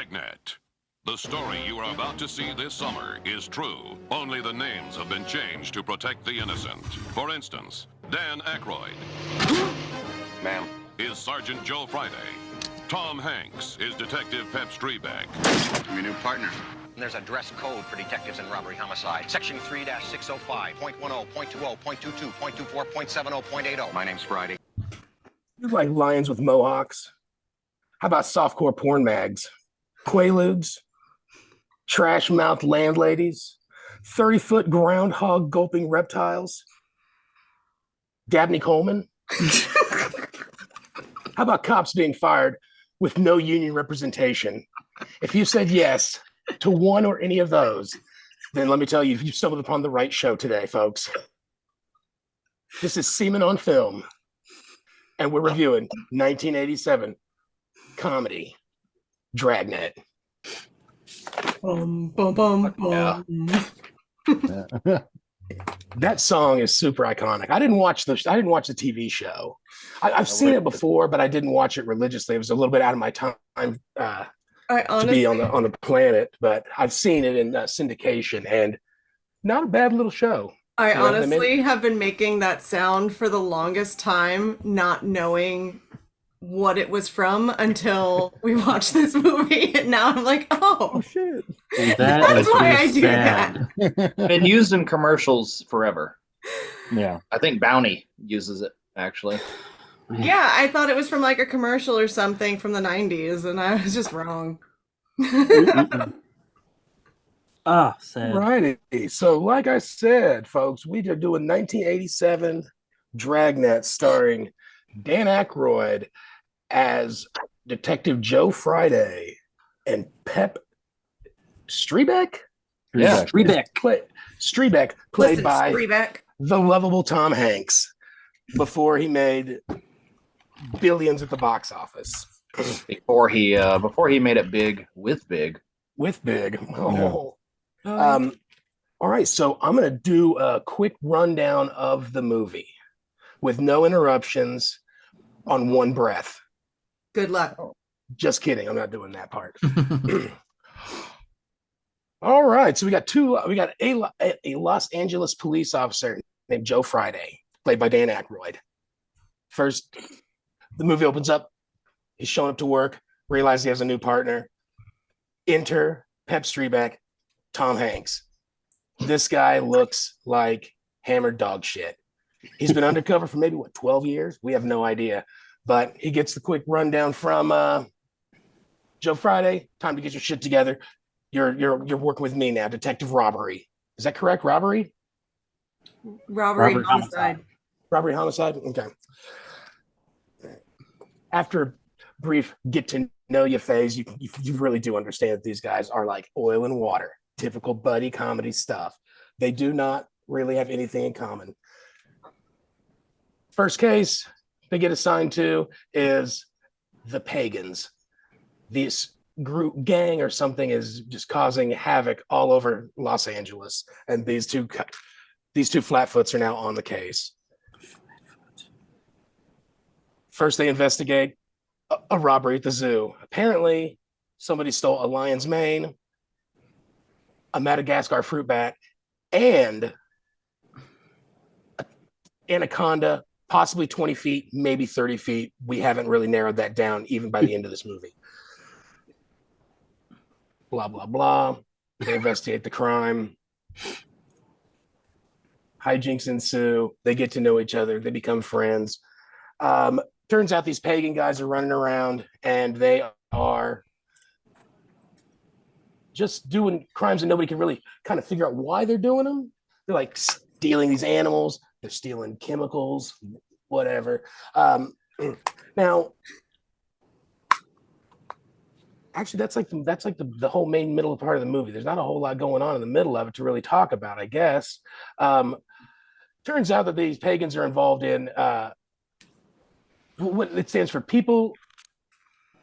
Dragnet. The story you are about to see this summer is true. Only the names have been changed to protect the innocent. For instance, Dan Aykroyd. Ma'am. Is Sergeant Joe Friday. Tom Hanks is Detective Pep Streebek. I'm your new partner. There's a dress code for detectives in robbery homicide. Section 3-605.10.22.24.70.80. My name's Friday. You like lions with mohawks? How about softcore porn mags? Quaaludes? Trash-mouthed landladies? 30-foot groundhog gulping reptiles? Dabney Coleman? How about cops being fired with no union representation? If you said yes to one or any of those, then let me tell you, you've stumbled upon the right show today, folks. This is Seamen on Film, and we're reviewing 1987 comedy Dragnet. Bum, bum, bum, bum. Yeah. That song is super iconic. I didn't watch the TV show. I've seen it before, but I didn't watch it religiously. It was a little bit out of my time to be on the planet, but I've seen it in syndication, and not a bad little show. I honestly have been making that sound for the longest time, not knowing what it was from until we watched this movie, and now I'm like, oh shit, that's why I do that. Been used in commercials forever. Yeah, I think Bounty uses it actually. Yeah, I thought it was from like a commercial or something from the 90s, and I was just wrong. Sad. Righty. So, like I said, folks, we are doing 1987 Dragnet starring Dan Aykroyd as Detective Joe Friday and Pep Streebek? Yeah, Streebek, played by Streebek, the lovable Tom Hanks, before he made billions at the box office. Before he made it big with Big. With Big. Oh. All right, so I'm going to do a quick rundown of the movie with no interruptions on one breath. Good luck. Just kidding. I'm not doing that part. All right, so we got a Los Angeles police officer named Joe Friday, played by Dan Aykroyd. First, the movie opens up. He's showing up to work, realizes he has a new partner. Enter Pep Streebek, Tom Hanks. This guy looks like hammered dog shit. He's been undercover for maybe 12 years? We have no idea. But he gets the quick rundown from Joe Friday. Time to get your shit together. You're working with me now, Detective Robbery. Is that correct? Robbery homicide. Robbery homicide? Okay. After a brief get to know you phase, you really do understand that these guys are like oil and water, typical buddy comedy stuff. They do not really have anything in common. First case they get assigned to is the Pagans. This group gang or something is just causing havoc all over Los Angeles, and these two flatfoots are now on the case. First, they investigate a robbery at the zoo. Apparently, somebody stole a lion's mane, a Madagascar fruit bat, and an anaconda, possibly 20 feet, maybe 30 feet. We haven't really narrowed that down even by the end of this movie. Blah, blah, blah. They investigate the crime. Hijinks ensue. They get to know each other. They become friends. Turns out these pagan guys are running around, and they are just doing crimes and nobody can really kind of figure out why they're doing them. They're like stealing these animals. They're stealing chemicals, whatever. Now, actually, that's like the whole main middle part of the movie. There's not a whole lot going on in the middle of it to really talk about, I guess. Turns out that these pagans are involved in what it stands for. People,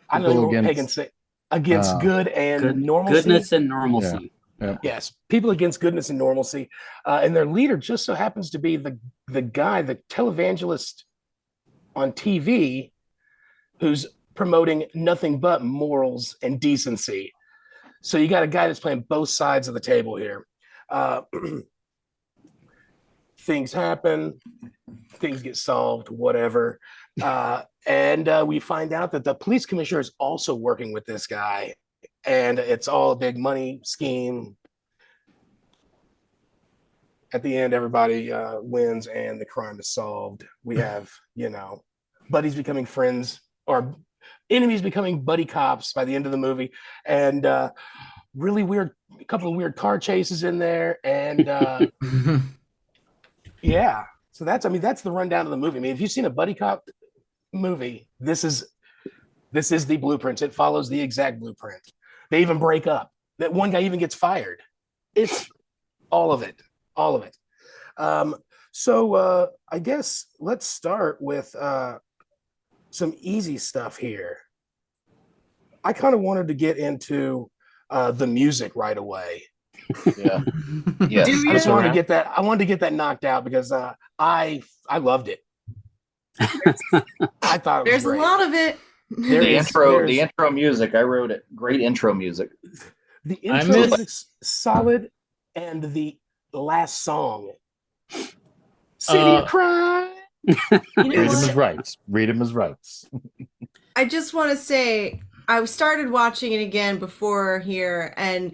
I don't know what pagans say. Against good and normalcy. Goodness and normalcy. Yeah. Yes, people against goodness and normalcy. And their leader just so happens to be the guy, the televangelist on TV, who's promoting nothing but morals and decency. So you got a guy that's playing both sides of the table here. Things happen, things get solved, whatever. And we find out that the police commissioner is also working with this guy, and it's all a big money scheme. At the end, everybody wins and the crime is solved. We have, buddies becoming friends or enemies becoming buddy cops by the end of the movie. And really weird, a couple of weird car chases in there. And yeah, so that's the rundown of the movie. I mean, if you've seen a buddy cop movie, this is the blueprint. It follows the exact blueprint. They even break up. That one guy even gets fired. It's all of it. So I guess let's start with some easy stuff here. I kind of wanted to get into the music right away. Yeah. Yes. Do you? I just wanted to get that. I wanted to get that knocked out because I loved it. I thought it was There's great. a lot of it. The intro music. I wrote it. Great intro music. The intro is solid, and the last song, City of Crime. You know Read him what? his rights. Read him his rights. I just want to say I started watching it again before here, and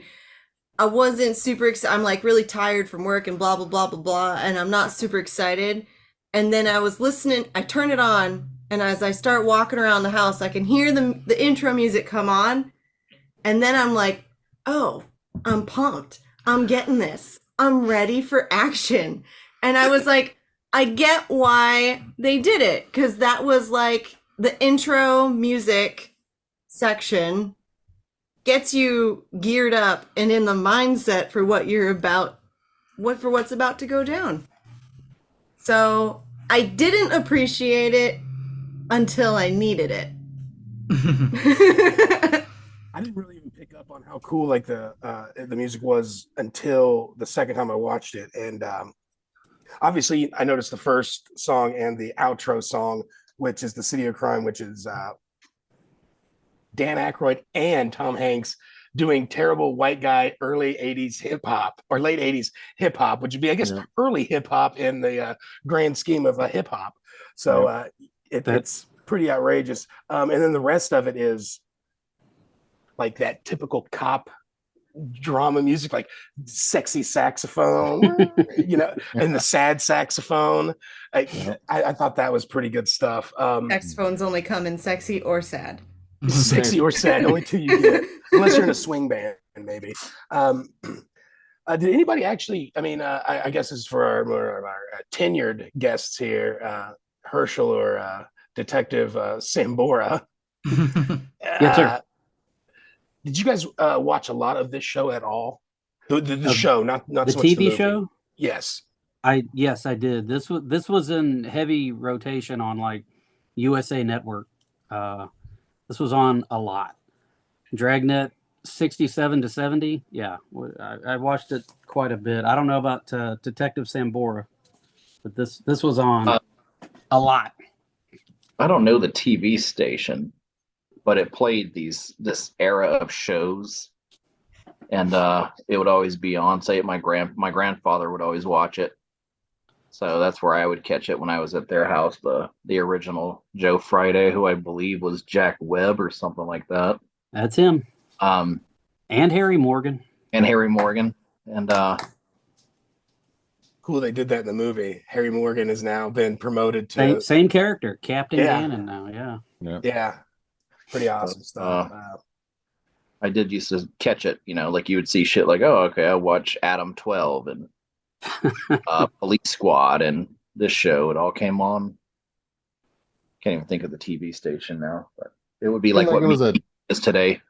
I wasn't super excited. I'm like really tired from work and blah blah blah blah blah, and I'm not super excited. And then I was listening. I turn it on, and as I start walking around the house, I can hear the intro music come on, and then I'm like, oh, I'm pumped. I'm getting this. I'm ready for action. And I was like, I get why they did it, because that was like the intro music section gets you geared up and in the mindset for what you're about, what's about to go down. So I didn't appreciate it until I needed it. I didn't really even pick up on how cool like the music was until the second time I watched it, and obviously I noticed the first song and the outro song, which is the City of Crime, which is Dan Aykroyd and Tom Hanks doing terrible white guy early 80s hip hop or late 80s hip hop, which would be, I guess, early hip hop in the grand scheme of hip hop. So it's pretty outrageous. And then the rest of it is like that typical cop drama music, like sexy saxophone, and the sad saxophone. I thought that was pretty good stuff. Saxophones only come in sexy or sad. Sexy or sad, only two you get, unless you're in a swing band, maybe. Did anybody actually? I mean, I guess this is for our tenured guests here, Herschel or Detective Sambora. Yes, sir. Did you guys watch a lot of this show at all? The show, not The so much TV the movie. show? Yes. Yes, I did. This was in heavy rotation on like USA Network. This was on a lot. Dragnet 67 to 70. Yeah, I watched it quite a bit. I don't know about Detective Sambora, but this was on a lot. I don't know the TV station, but it played this era of shows, and it would always be on. Say, my grandfather would always watch it, so that's where I would catch it when I was at their house. The original Joe Friday, who I believe was Jack Webb or something like that. That's him. And Harry Morgan. And Cool, they did that in the movie. Harry Morgan has now been promoted to Same character, Captain Gannon now. Yeah. Pretty awesome stuff. I did used to catch it, like you would see shit like, oh, okay, I watch Adam 12 and Police Squad and this show. It all came on. Can't even think of the TV station now, but it would be like what it was a is today.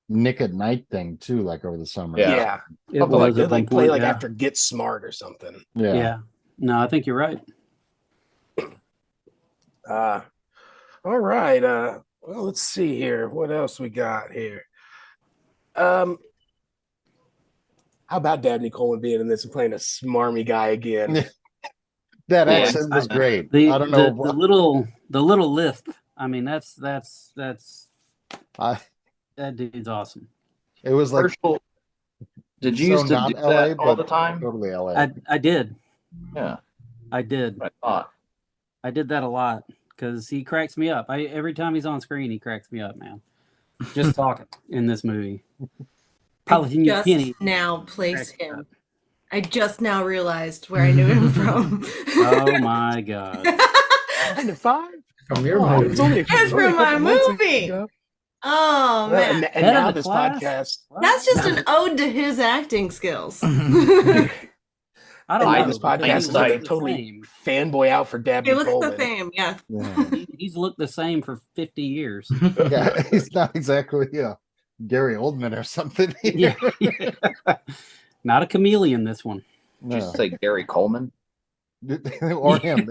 Nick at Night thing too, like over the summer. Yeah. It was They at like one play point, like after Get Smart or something. Yeah. No, I think you're right. All right. Well, let's see here. What else we got here? How about Dabney Coleman being in this and playing a smarmy guy again? That accent was great. I don't know the little lisp. I mean, that dude's awesome. It was like Herschel, did you so used to not do LA, that all but the time? totally LA. I did. Yeah, I did. I thought. I did that a lot because he cracks me up. Every time he's on screen, he cracks me up, man. Just talking in this movie. Paladin just Kenny now placed cracks me him. up. I just now realized where I knew him from. Oh my god! 9 to 5 From your Oh, movie. it's only, It's only a from my couple months movie. ago. Oh man, And Head now of the this class? podcast. What? that's just an ode to his acting skills. I don't And know. now this podcast because is he going to looks the totally same. fanboy out for He Dabney looks the Coleman. same, yeah. Yeah. He's looked the same for 50 years. Yeah, he's not exactly Gary Oldman or something. Yeah. Not a chameleon, this one. Did you No. say Gary Coleman? Or him.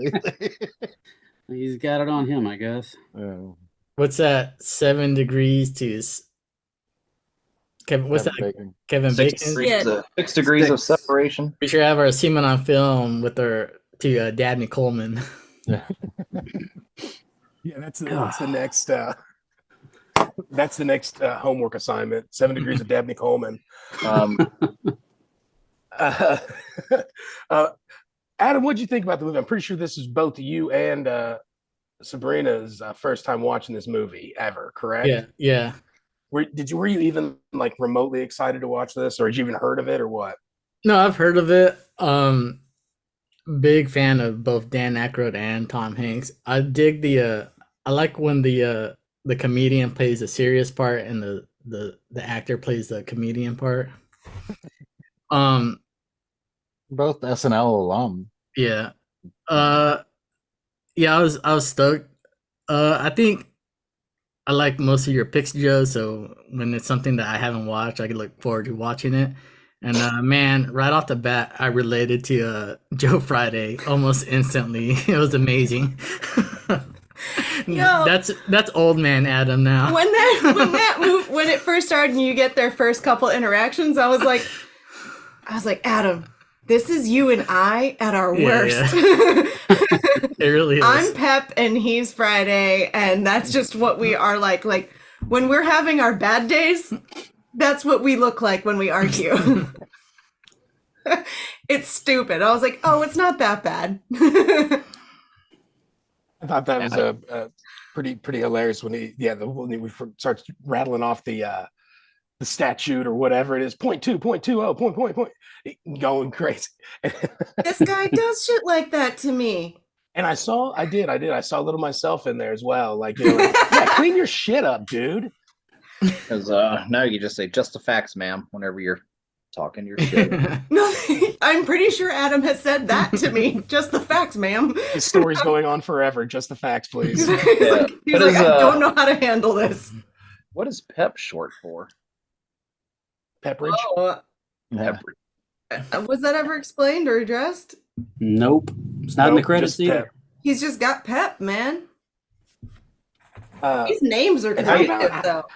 He's got it on him, I guess. Yeah. What's that? 7 degrees to Kevin. What's Kevin that? Bacon. Kevin 6 Bacon. degrees, 6 degrees of Six. separation. We should have our Seamen on film with our to Dabney Coleman. Yeah. Yeah, that's the next. That's the next homework assignment. 7 Degrees of Dabney Coleman. Adam, what'd you think about the movie? I'm pretty sure this is both you and Sabrina's first time watching this movie ever, correct? Yeah, yeah. Were you even like remotely excited to watch this, or had you even heard of it, or what? No, I've heard of it. Big fan of both Dan Aykroyd and Tom Hanks. I dig I like when the comedian plays the serious part and the actor plays the comedian part. Both SNL alum. Yeah. Yeah, I was stoked. I think I like most of your picks, Joe, so when it's something that I haven't watched, I can look forward to watching it. And man, right off the bat, I related to Joe Friday almost instantly. It was amazing. Yo. That's old man Adam now. When it first started and you get their first couple interactions, I was like, Adam, this is you and I at our worst. Yeah. It really is. I'm Pep and he's Friday, and that's just what we are like. Like when we're having our bad days, that's what we look like when we argue. It's stupid. I was like, oh, it's not that bad. I thought that was a pretty hilarious when when we starts rattling off the statute or whatever it is, 0.2, point, going crazy. This guy does shit like that to me. And I saw a little myself in there as well. Like, yeah, clean your shit up, dude. Because now you just say just the facts, ma'am, whenever you're talking your shit. No, I'm pretty sure Adam has said that to me. Just the facts, ma'am. The story's going on forever. Just the facts, please. He's like, I don't know how to handle this. What is PEP short for? Pepperidge. Oh, Yeah. was that ever explained or addressed? Nope. It's not in the credits just either. Pep. He's just got pep, man. Uh, These names are and how creative, about-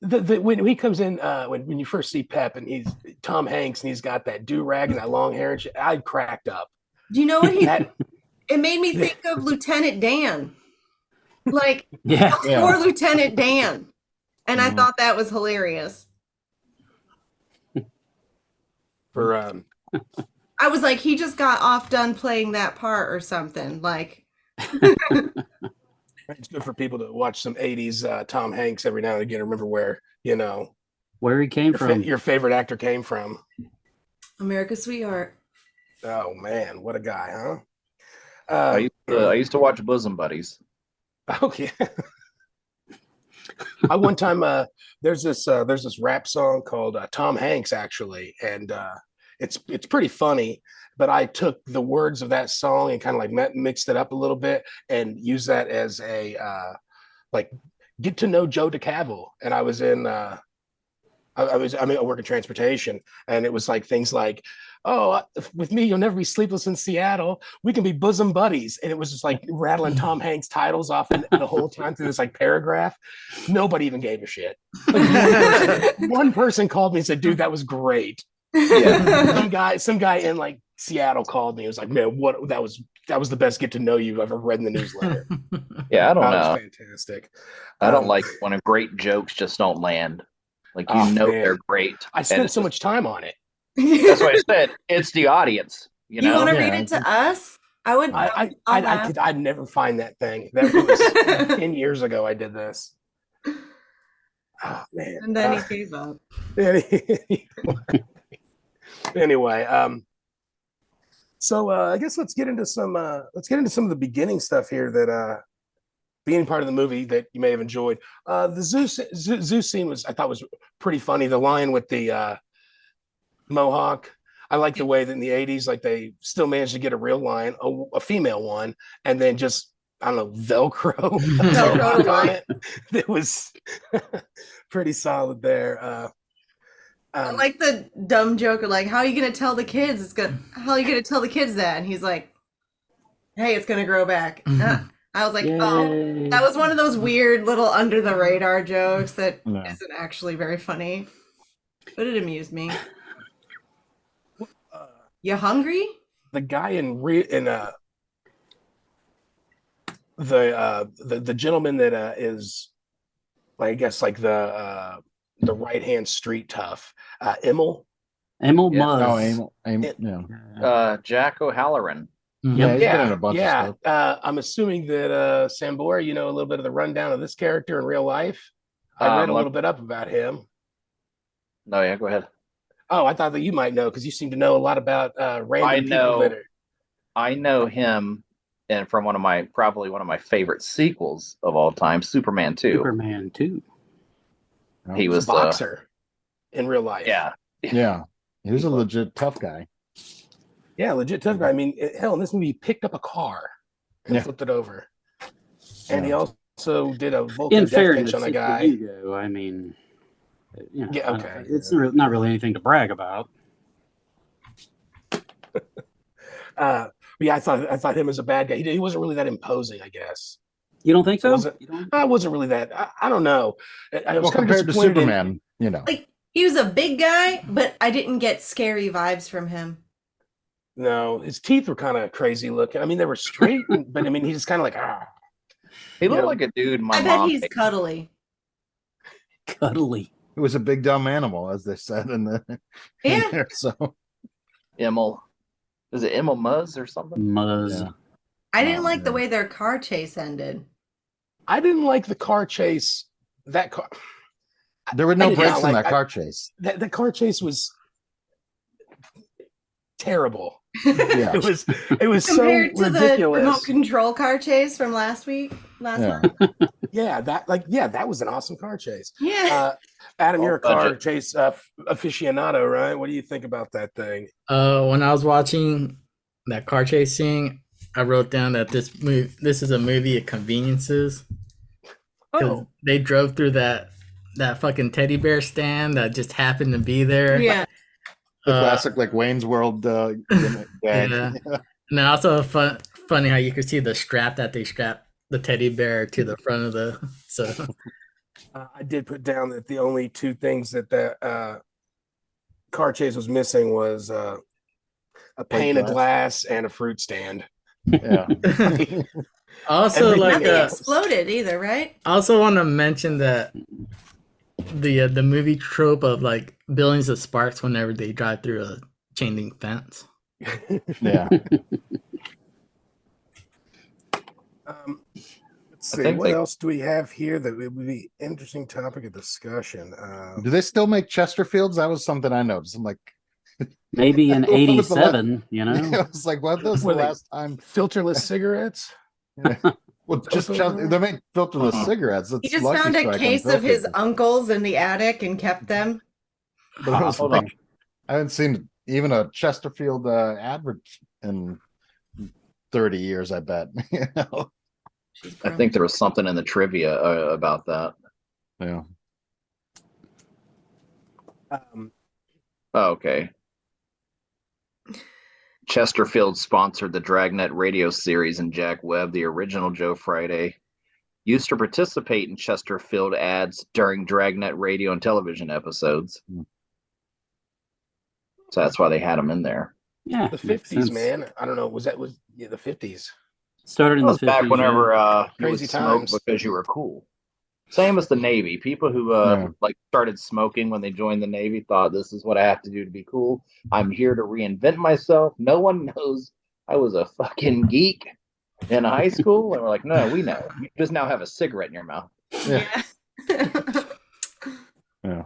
though. when he comes in, when you first see Pep and he's Tom Hanks and he's got that do-rag and that long hair and shit, I cracked up. Do you know what That- it made me think of Lieutenant Dan. Like, Yeah. poor Lieutenant Dan. And I Mhm. thought that was hilarious. for I was like, he just got off done playing that part or something. Like, it's good for people to watch some 80s Tom Hanks every now and again. Remember where, Where he came from. your favorite actor came from. America's Sweetheart. Oh man, what a guy, huh? I used to watch Bosom Buddies. Okay. One time, there's this rap song called Tom Hanks, actually, and it's pretty funny. But I took the words of that song and kind of like mixed it up a little bit and used that as a like get to know Joe DeCavill. And I was in I work in transportation, and it was like things like, oh, with me, you'll never be sleepless in Seattle. We can be bosom buddies. And it was just like rattling Tom Hanks titles off the whole time through this like paragraph. Nobody even gave a shit. Like, one person called me and said, dude, that was great. Yeah. Some guy in like Seattle called me. He was like, man, that was the best get to know you I've ever read in the newsletter. Yeah, I don't That know. was fantastic. I don't like when a great jokes just don't land. Like Oh, man. they're great. I And spent it's so just- much time on it. That's why I said it's the audience. You You know, want to Yeah, read it to us? I would. I'd never find that thing. That was 10 years ago. I did this. Oh man. And then he gave up. Anyway, so I guess let's get into some of the beginning stuff here that beginning part of the movie that you may have enjoyed. The zoo scene I thought was pretty funny. The lion with the mohawk. I like the way that in the 80s, like they still managed to get a real lion, a female one, and then just, I don't know, Velcro mohawk on it. It was pretty solid there. I like the dumb joke of like, how are you gonna tell the kids? How are you gonna tell the kids that? And he's like, hey, it's gonna grow back. I was like, oh, that was one of those weird little under the radar jokes that isn't actually very funny, but it amused me. You hungry? The guy in the gentleman that is, I guess, like the right hand street tough, Emil. Emil Yeah. Muzz. Yeah. Jack O'Halloran. Yeah, he's been in a bunch of stuff. I'm assuming that Sambora, you know a little bit of the rundown of this character in real life. I read a little bit up about him. No, yeah, go ahead. Oh, I thought that you might know because you seem to know a lot about random people that are. I know him, and from probably one of my favorite sequels of all time, Superman 2. Superman 2. He was a boxer in real life. Yeah. Yeah. He was a legit tough guy. Yeah, legit tough guy. I mean, hell, in this movie, he picked up a car and flipped it over. And he also did a Vulcan death pinch on a guy. Ego, I mean, you know, yeah, okay. It's not really anything to brag about. Yeah, I thought him as a bad guy. He wasn't really that imposing, I guess. You don't think so? I wasn't really that. I don't know. I was kind of compared to Superman, you know. Like, he was a big guy, but I didn't get scary vibes from him. No, his teeth were kind of crazy looking. I mean, they were straight, but I mean, he's just kind of like, He looked like a dude my I mom bet he's cuddly. Cuddly. It was a big dumb animal, as they said in the in there, so Emil. Is it Emil Muzz or something? Muzz. Yeah. I didn't like the way their car chase ended. I didn't like the car chase. That car. There were no breaks in that car chase. The car chase was terrible. Yeah. It was so Compared to ridiculous. the remote control car chase from last month. Yeah, that was an awesome car chase. Yeah. Adam, you're a car chase aficionado, right? What do you think about that thing? When I was watching that car chase scene, I wrote down that this is a movie of conveniences. Oh, they drove through that fucking teddy bear stand that just happened to be there. Yeah. The classic like Wayne's World gag. Yeah. And then also funny how you could see the strap that they strapped the teddy bear to the front of the I did put down that the only two things that car chase was missing was a pane of glass and a fruit stand. Yeah. Also, nothing exploded either, right? I also want to mention that the movie trope of like billions of sparks whenever they drive through a chain link fence. Yeah. Let's see. What else do we have here that would be interesting topic of discussion? Do they still make Chesterfields? That was something I noticed. I'm like, maybe in '87, you know. I was like, what was the last time? Filterless cigarettes? Yeah. Well, they make filterless cigarettes. He just found a case of his uncle's in the attic and kept them. But it was like, I haven't seen even a Chesterfield advert in 30 years, I bet. You know? I think there was something in the trivia about that. Yeah. Okay. Chesterfield sponsored the Dragnet radio series, and Jack Webb, the original Joe Friday, used to participate in Chesterfield ads during Dragnet radio and television episodes. So that's why they had him in there. Yeah, the 50s, man. I don't know. Was the 50s? Started in the 50s. Back whenever Crazy you would smoke times because you were cool. Same as the Navy. People who Yeah. like started smoking when they joined the Navy thought this is what I have to do to be cool. I'm here to reinvent myself. No one knows I was a fucking geek in high school. And we're like, no, we know. You just now have a cigarette in your mouth. Yeah.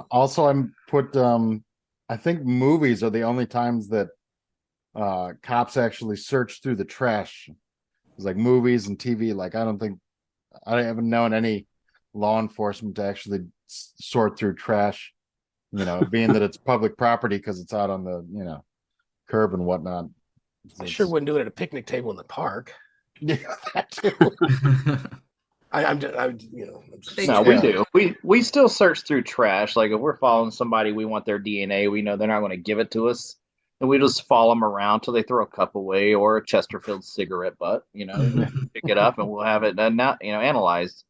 Also, I'm put. I think movies are the only times that cops actually search through the trash. It's like movies and TV. Like I haven't known any law enforcement to actually sort through trash. Being that it's public property because it's out on the curb and whatnot. I sure wouldn't do it at a picnic table in the park. Yeah, that too. No, we do. We still search through trash. Like if we're following somebody, we want their DNA. We know they're not going to give it to us, and we just follow them around till they throw a cup away or a Chesterfield cigarette butt. Pick it up and we'll have it analyzed.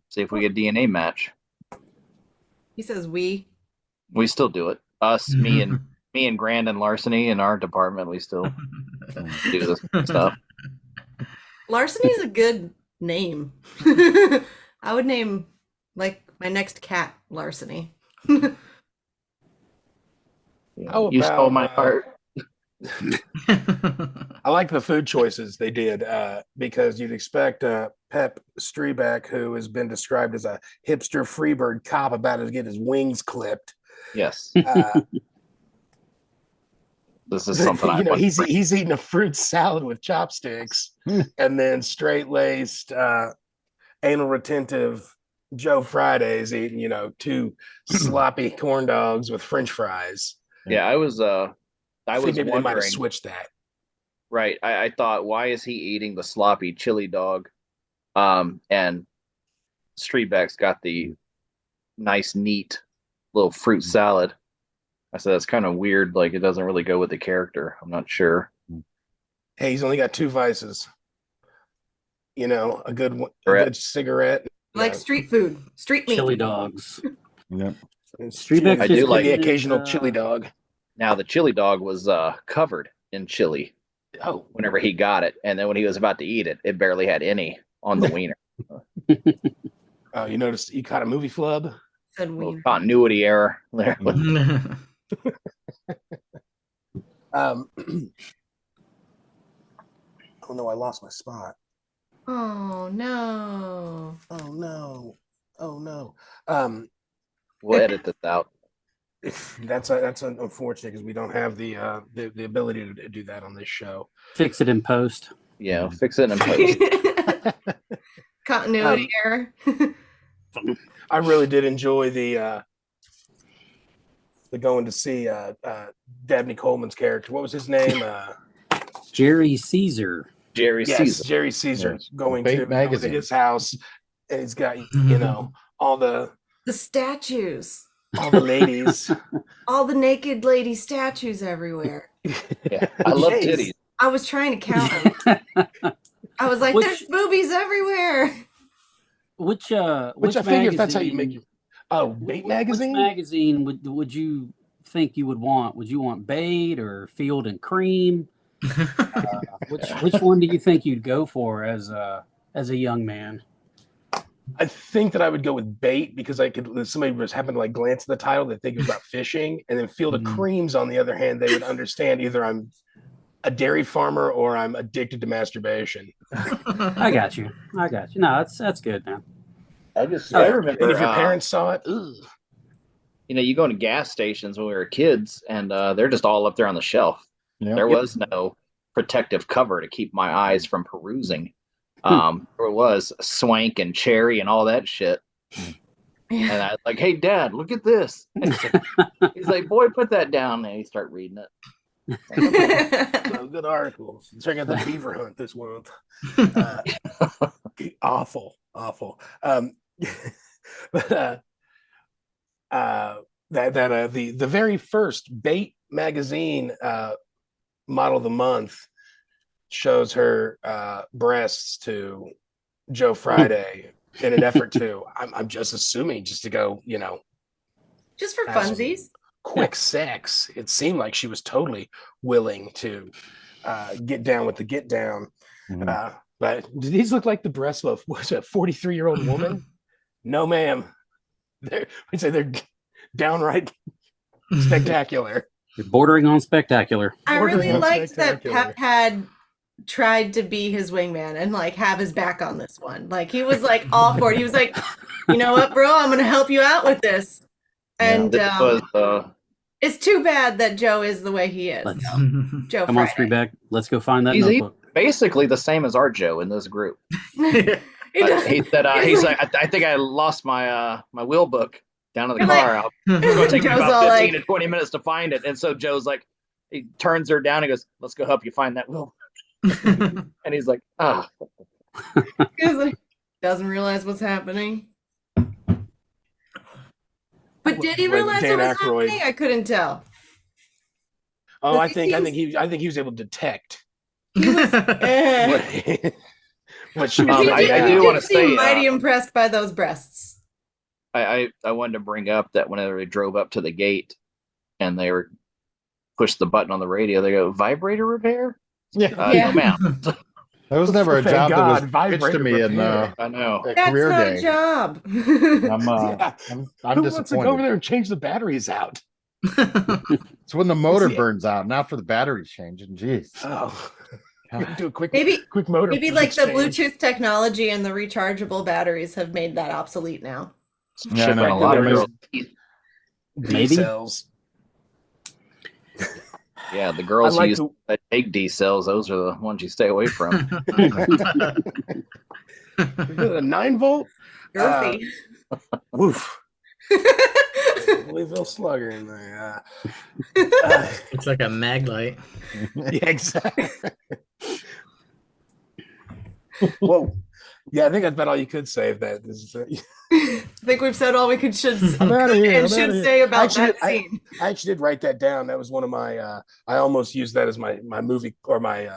See if we get a DNA match. He says we. We still do it. Us, me and Grand and Larceny in our department, we still do this stuff. Larceny is a good name. I would name like my next cat Larceny. You stole my heart. I like the food choices they did because you'd expect Pep Strebeck, who has been described as a hipster freebird cop about to get his wings clipped. Yes. This is something he's eating a fruit salad with chopsticks, and then straight-laced, anal retentive Joe Friday's eating, 2 sloppy corn dogs with French fries. Yeah, I was maybe wondering. They might have switched that. Right. I thought, why is he eating the sloppy chili dog? And Streetback's got the nice, neat little fruit salad. I said, that's kind of weird. Like, it doesn't really go with the character. I'm not sure. Hey, he's only got 2 vices. A good cigarette. Like street food, street meat. Chili dogs. Yep. I do like the occasional chili dog. Now, the chili dog was covered in chili. Oh. Whenever he got it. And then when he was about to eat it, it barely had any on the wiener. Oh, you noticed you caught a movie flub? Said wiener. Continuity error there. Oh no, I lost my spot. Oh no. Oh no. Oh no. We'll edit this out. That's unfortunate because we don't have the ability to do that on this show. Fix it in post. Yeah, fix it in post. Continuity error. I really did enjoy the going to see Dabney Coleman's character. What was his name? Jerry Caesar. Jerry Caesar. Jerry Caesar going Bait to magazine. his house, and he's got all the statues, all the ladies, all the naked lady statues everywhere. Yeah, I love titties. I was trying to count them. I was like, there's boobies everywhere. Which I figure if that's how you make your Bait magazine? Which magazine would you think you would want? Would you want Bait or Field and Cream? Which one do you think you'd go for as a young man? I think that I would go with Bait because if somebody was happened to glance at the title, they think it was about fishing, and then Field of Creams, on the other hand, they would understand either I'm a dairy farmer or I'm addicted to masturbation. I got you. No, that's good, man. I remember. And if your parents saw it, you go into gas stations when we were kids, and they're just all up there on the shelf. Yep. There was no protective cover to keep my eyes from perusing. There was Swank and Cherry and all that shit. And I was like, "Hey, Dad, look at this." He's like, "Boy, put that down." And he start reading it. Good article. Check out the beaver hunt this month. Awful. But the very first Bait magazine model of the month shows her breasts to Joe Friday in an effort to I'm just assuming just to go just for funsies, quick sex. It seemed like she was totally willing to get down with the get down. But do these look like the breasts of a 43-year-old woman? No, ma'am. I'd say they're downright spectacular. You're bordering on spectacular. I really Bordering on liked that spectacular. Pep had tried to be his wingman and like have his back on this one. Like he was like all for it. He was like, you know what, bro, I'm gonna help you out with this. And This was it's too bad that Joe is the way he is. Let's- Joe Come on, Friday. Streetback. Let's go find that he's notebook. basically the same as our Joe in this group. He does- He said he's like I think I lost my my wheel book down in the You're like- car. It's gonna take me Joe's about all 15 like- to 20 minutes to find it. And so Joe's like, he turns her down and goes, "Let's go help you find that wheel." And he's like, "Ah." He's like, doesn't realize what's happening. But did he When realize Dan what was Aykroyd- happening? I couldn't tell. Oh, I He think seems- he was able to detect Eh. what she was He I did, do he did wanna seem say, mighty impressed by those breasts. I wanted to bring up that whenever they drove up to the gate and they were pushed the button on the radio, they go, "Vibrator repair?" Yeah, Yeah. No, ma'am. that was never a Thank job God, that was pitched to vibrator me in repair. I know. a That's career not day. a job. I'm Who wants to go over disappointed. there and change the batteries out? It's when the motor See- burns out, not for the batteries changing. Jeez. Oh, do a quick Maybe motor. maybe like the exchange. Bluetooth technology and the rechargeable batteries have made that obsolete now. Yeah, I Shipping know. a lot of Maybe- girls. Maybe. cells. Yeah, the girls I like who use the- the big D cells, those are the ones you stay away from. A 9-volt. Girthy. Woof. Louisville Slugger in there. It's like a mag light. Yeah, exactly. Whoa. Yeah, I think that's about all you could say of that. I think we've said all we could I'm outta here, I'm and should outta here. say about Actually, that scene. I actually did write that down. That was one of my. I almost used that as my movie or my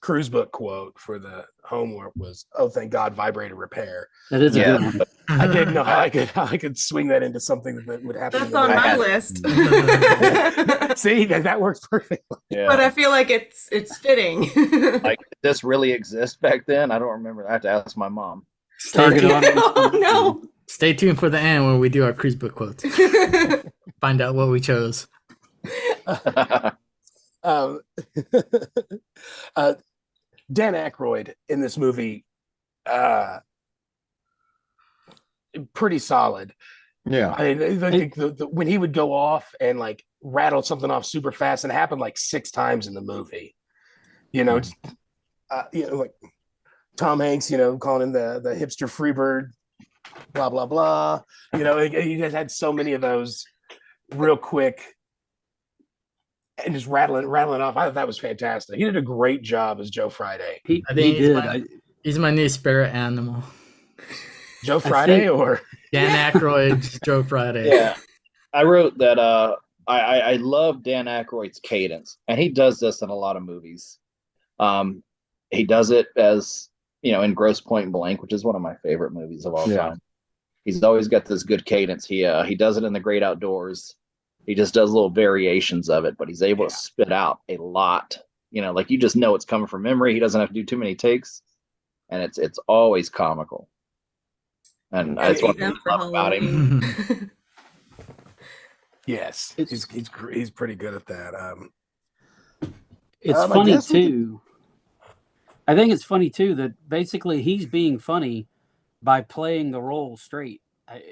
cruise book quote for the homework was, "Oh, thank God, vibrator repair." That is a Yeah. good one. I didn't know how I could swing that into something that would happen. That's in the on movie. my list. See, that works perfectly. Yeah. But I feel like it's fitting. Like, did this really exist back then? I don't remember. I have to ask my mom. Target audience. Oh no. Stay tuned for the end when we do our cruise book quotes. Find out what we chose. Um, Dan Aykroyd in this movie, pretty solid. Yeah. I mean, when he would go off and like rattle something off super fast, and it happened like 6 times in the movie. You know, like Tom Hanks, calling him the hipster freebird, blah blah blah. You guys had so many of those real quick and just rattling off. I thought that was fantastic. He did a great job as Joe Friday. He I think did. he's my new spirit animal. Joe Friday think- or Dan Aykroyd's Joe Friday. Yeah. I wrote that I love Dan Aykroyd's cadence, and he does this in a lot of movies. He does it as, in Grosse Point Blank, which is one of my favorite movies of all time. He's always got this good cadence. He does it in The Great Outdoors. He just does little variations of it, but he's able to spit out a lot. Like you just know it's coming from memory. He doesn't have to do too many takes, and it's always comical. And that's what I love about him. yes, he's pretty good at that. It's I funny guess we too. I think it's funny too that basically he's being funny by playing the role straight.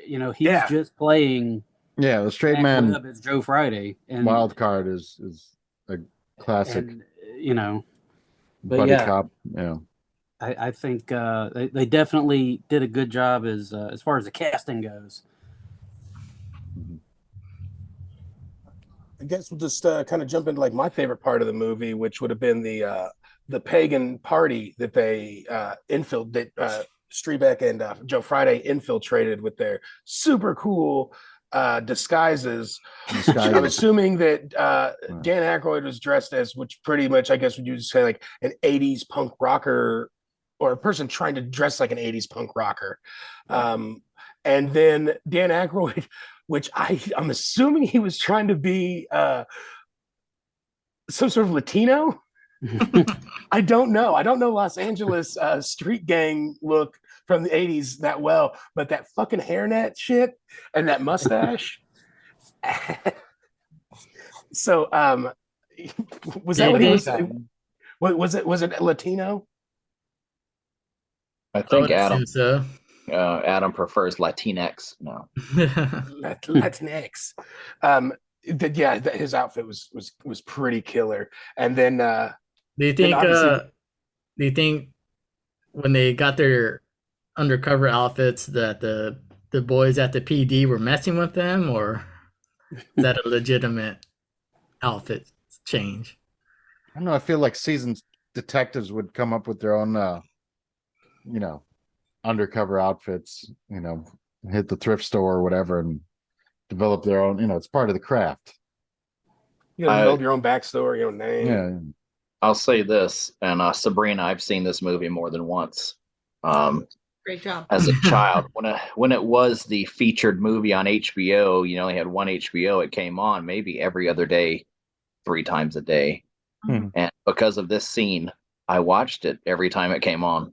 He's just playing. Yeah, the straight Mac man Webb as Joe Friday, and wild card is a classic and, but buddy yeah, cop. Yeah. I think they definitely did a good job as far as the casting goes. I guess we'll just kind of jump into like my favorite part of the movie, which would have been the pagan party that they Strebeck and Joe Friday infiltrated with their super cool disguises. I'm assuming that Dan Aykroyd was dressed as, which pretty much I guess would you say like an 80s punk rocker or a person trying to dress like an 80s punk rocker. And then Dan Aykroyd, which I'm assuming he was trying to be some sort of Latino. I don't know. I don't know Los Angeles street gang look from the 80s that well, but that fucking hairnet shit and that mustache. So was that what he was? Was it Latino? I think would Adam assume so. Adam prefers Latinx. No, Latinx. His outfit was pretty killer. And then Do you then think? obviously Do you think when they got their undercover outfits that the boys at the PD were messing with them, or is that a legitimate outfit change? I don't know. I feel like seasoned detectives would come up with their own, undercover outfits. Hit the thrift store or whatever and develop their own. It's part of the craft. develop your own backstory, your own name. Yeah. I'll say this, and Sabrina, I've seen this movie more than once. Great job. As a child, when it was the featured movie on HBO, you only had one HBO. It came on maybe every other day, 3 times a day, and because of this scene, I watched it every time it came on.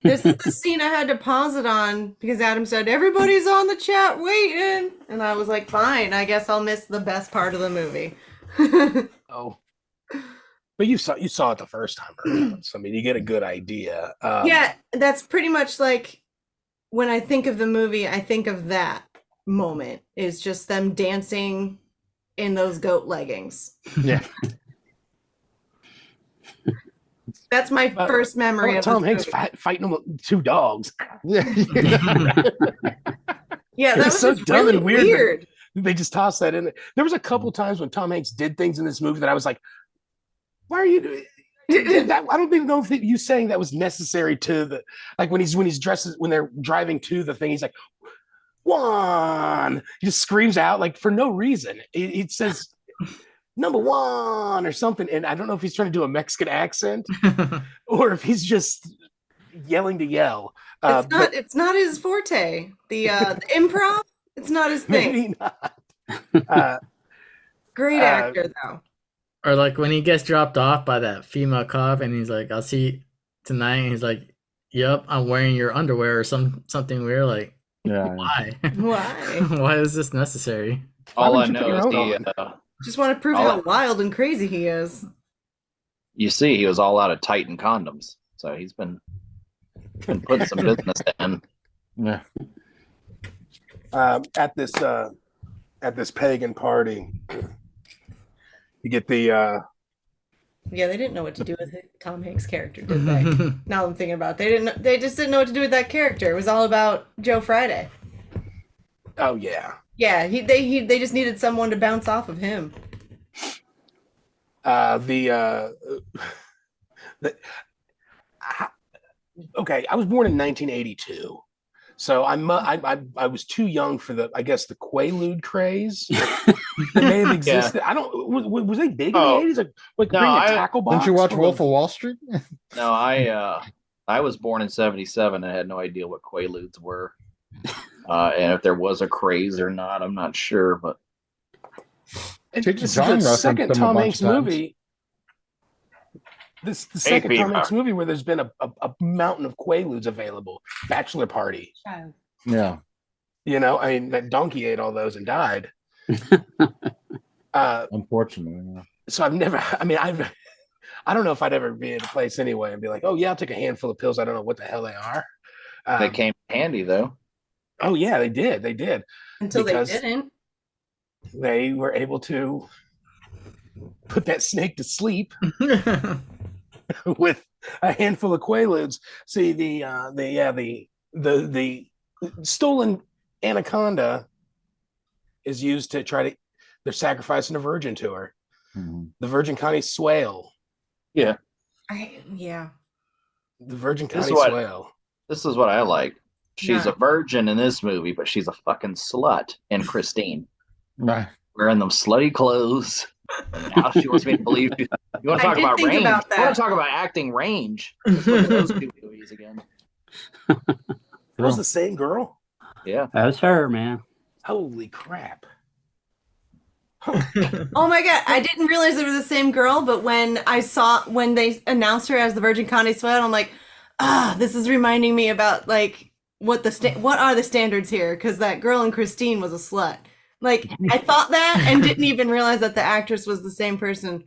This is the scene I had to pause it on because Adam said, everybody's on the chat waiting. And I was like, fine, I guess I'll miss the best part of the movie. Oh. But you saw it the first time around. So I mean you get a good idea. Yeah, that's pretty much like when I think of the movie, I think of that moment is just them dancing in those goat leggings. Yeah. That's my first memory of Tom Hanks fighting 2 dogs. Yeah. Yeah, that was so just dumb really and weird. weird. They just tossed that in there. There was a couple times when Tom Hanks did things in this movie that I was like, why are you doing that? I don't even know if you saying that was necessary to the, like when he's dressed, when they're driving to the thing, he's like, one, he just screams out like for no reason. It says number 1 or something. And I don't know if he's trying to do a Mexican accent or if he's just yelling to yell. It's not his forte. The improv, it's not his thing. Maybe not. Great actor though. Or like when he gets dropped off by that female cop and he's like, I'll see you tonight, and he's like, yep, I'm wearing your underwear or something weird. Like, Yeah. why? Why? Why is this necessary? All would I you put know your is own Just want to prove how wild and crazy he is. you see, he was all out of Titan condoms, so he's been putting some business in. Yeah. At this pagan party, you get the Yeah, they didn't know what to do with Tom Hanks' character, did they? Now I'm thinking about it. They just didn't know what to do with that character. It was all about Joe Friday. oh yeah. Yeah, they just needed someone to bounce off of him. Okay, I was born in 1982, so I was too young for the the Quaalude craze that may have existed. Yeah. I don't was they big in the 80s? Like No, bringing a tackle box. Didn't you watch full Wolf of Wall Street? No, I was born in '77. I had no idea what Quaaludes were, and if there was a craze or not, I'm not sure. But This Cheech is and Chong the referenced second them a Tom bunch Hanks of times. movie. This is the second Tom Hanks movie where there's been a mountain of Quaaludes available. Bachelor Party. Yeah. I mean, that donkey ate all those and died. Unfortunately. Yeah. So I don't know if I'd ever be at a place anyway and be like, oh yeah, I'll take a handful of pills. I don't know what the hell they are. they came handy though. Oh yeah, they did. Until Because they didn't. they were able to put that snake to sleep with a handful of Quaaludes. See the stolen anaconda is used to they're sacrificing a virgin to her. Mm-hmm. The Virgin Connie Swale. Yeah. Yeah. The Virgin This is Connie what- Swale. This is what I like. She's Yeah. a virgin in this movie, but she's a fucking slut in Christine, Right. wearing them slutty clothes. Now she wants me to believe. You want to I talk did about think range? about You want that. to talk about acting range? Let's look at those 2 movies again. It was the same girl? Yeah. That's her, man. Holy crap. Oh my god, I didn't realize it was the same girl, but when they announced her as the Virgin Connie Sweat, I'm like, this is reminding me about like what are the standards here? Because that girl in Christine was a slut. Like I thought that and didn't even realize that the actress was the same person.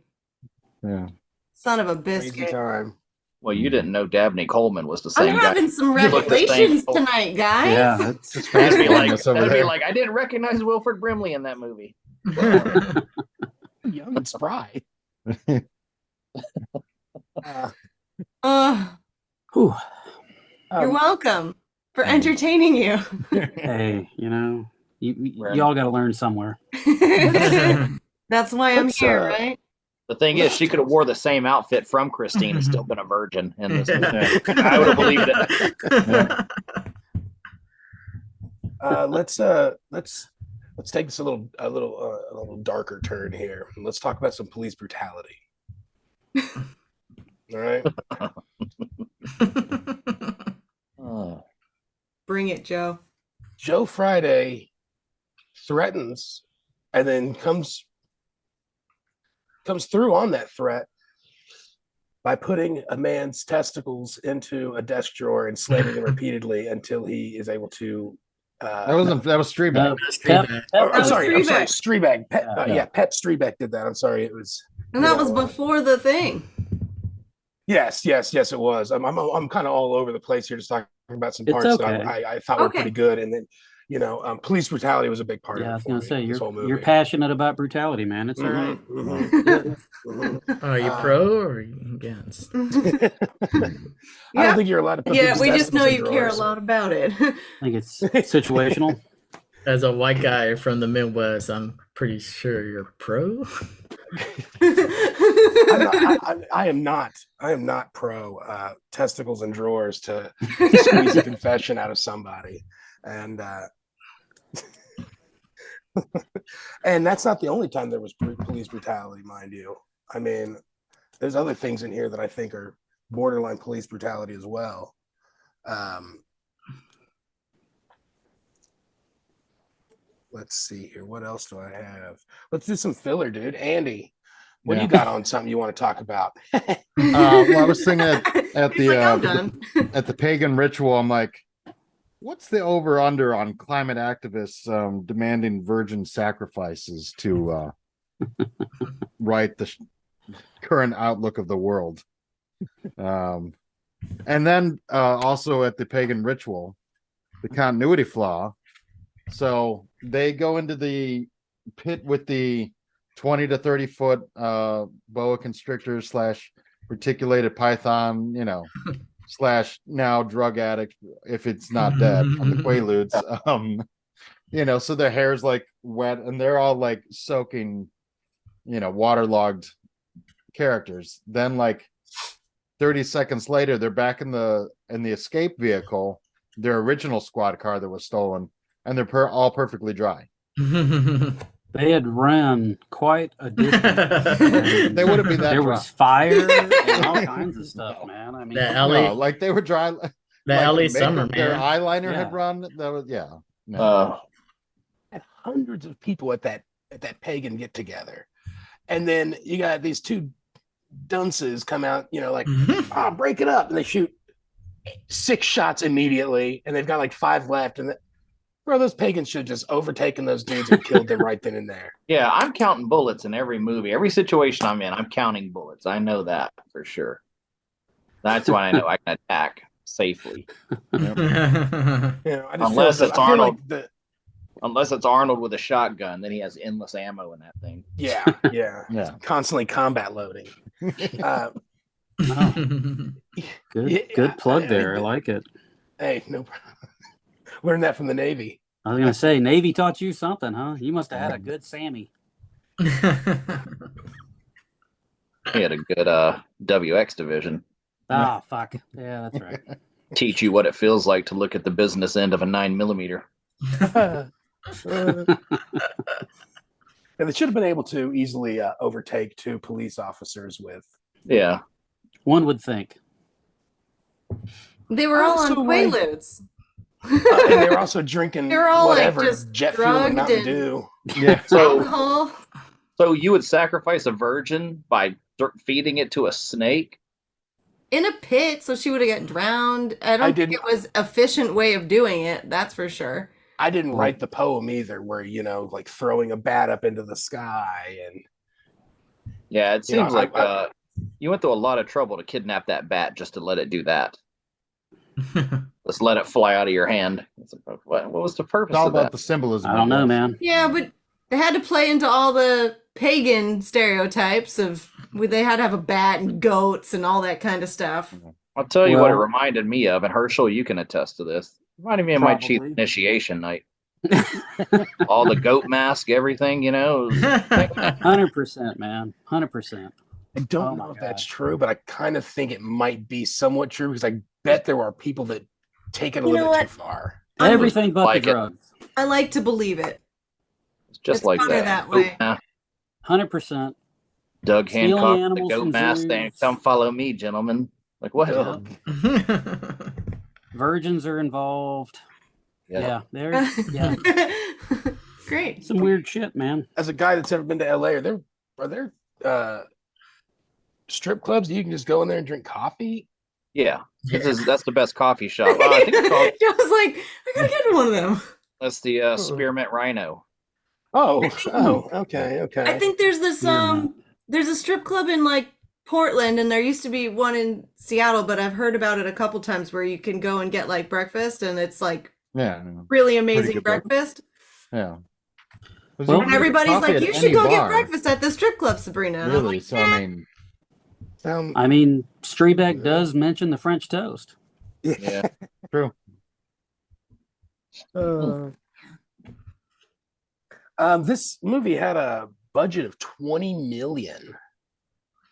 Yeah. Son of a Crazy biscuit. time. Well, you didn't know Dabney Coleman was the same I'm guy. having some Look the same. revelations tonight, guys. Yeah, it's That'd be like, over that'd be there. like, I didn't recognize Wilford Brimley in that movie. Young and spry. Whew. You're welcome for entertaining you. Hey, you know, you all got to learn somewhere. That's why I'm here, right? The thing is, she could have wore the same outfit from Christine and still been a virgin in this movie. I would have believed it. Let's take this a little darker turn here. Let's talk about some police brutality. All right. Bring it, Joe. Joe Friday threatens and then comes through on that threat by putting a man's testicles into a desk drawer and slamming them repeatedly until he is able to. That was Streebag. I'm sorry, Streebag. Streebag. Pep Streebag did that. I'm sorry, it was. And that was before the thing. Yes, it was. I'm kind of all over the place here, just talking about some parts that I thought were pretty good, and then police brutality was a big part of it. I was going to say this whole movie. you're passionate about brutality, man. It's all right. Are you pro or against? I don't think you're allowed to put. Yeah, we just know you care a lot about it. I think it's situational. As a white guy from the Midwest, I'm pretty sure you're pro. I am not pro testicles and drawers to squeeze a confession out of somebody, and and that's not the only time there was police brutality, mind you. I mean, there's other things in here that I think are borderline police brutality as well. Let's see here. What else do I have? Let's do some filler, dude. Andy, what do you got on something you want to talk about? Well, I was thinking at the I'm done. at the pagan ritual. I'm like, what's the over under on climate activists demanding virgin sacrifices to right the current outlook of the world? And then also at the pagan ritual, the continuity flaw. So they go into the pit with the 20 to 30 foot boa constrictor / reticulated python, / now drug addict if it's not dead on the Quaaludes. So their hair's like wet and they're all like soaking, waterlogged characters. Then like 30 seconds later, they're back in the escape vehicle, their original squad car that was stolen. And they're all perfectly dry. They had run quite a distance. They would have been that there dry. was fire and all kinds of stuff, man. I mean, like they were dry. The LA summer, their man. eyeliner had run. That was Had hundreds of people at that pagan get together, and then you got these two dunces come out, break it up, and they shoot 6 shots immediately, and they've got like 5 left, and those pagans should have just overtaken those dudes and killed them right then and there. Yeah, I'm counting bullets in every movie. Every situation I'm in, I'm counting bullets. I know that for sure. That's why I know I can attack safely. Unless it's Arnold. Unless it's Arnold with a shotgun, then he has endless ammo in that thing. Yeah. Constantly combat loading. Good plug there. I like it. Hey, no problem. Learned that from the Navy. I was going to say, Navy taught you something, huh? You must have had a good Sammy. He had a good WX division. Ah, fuck. Yeah, that's right. Teach you what it feels like to look at the business end of a 9mm. And they should have been able to easily overtake 2 police officers with. Yeah. One would think. They were all on Quaaludes. And they were also drinking They're all whatever like just jet fuel and Mountain Dew. Yeah. So alcohol. So you would sacrifice a virgin by feeding it to a snake? In a pit, so she would have got drowned. I don't think didn't- it was efficient way of doing it. That's for sure. I didn't write the poem either, where like throwing a bat up into the sky and. Yeah, it seems like I you went through a lot of trouble to kidnap that bat just to let it do that. Just let it fly out of your hand. What was the purpose It's all of about that? the symbolism. I don't know, man. Yeah, but they had to play into all the pagan stereotypes of they had to have a bat and goats and all that kind of stuff. I'll tell you what it Well- reminded me of, and Herschel, you can attest to this. It reminded me of my chief Probably. initiation night. All the goat mask, everything, you know. 100%, man. 100%. I don't Oh know my if that's God. true, but I kind of think it might be somewhat true because I bet there are people that take it a You little know bit too what? far. Everything but like the it. drugs. I like to believe it. It's just It's like better that way. 100%. Doug Stealing Hancock, the animals goat from mask, zoos. saying, "Come follow me, gentlemen." Like what? Yeah. Virgins are involved. Yeah, there's Great. some weird shit, man. As a guy that's ever been to LA, are there strip clubs that you can just go in there and drink coffee? Yeah. That's the best coffee shop. I think it's called, I was like, I gotta get one of them. that's the Spearmint Rhino. Oh, okay. I think there's this Yeah. there's a strip club in like Portland, and there used to be one in Seattle, but I've heard about it a couple times where you can go and get like breakfast, and it's like Yeah. really amazing good breakfast. Yeah. Well, And everybody's like, you should go get breakfast at the strip club, Sabrina. And I'm Really? like, So I mean, I mean, Strebeck does mention the French toast. Yeah. true. This movie had a budget of 20 million.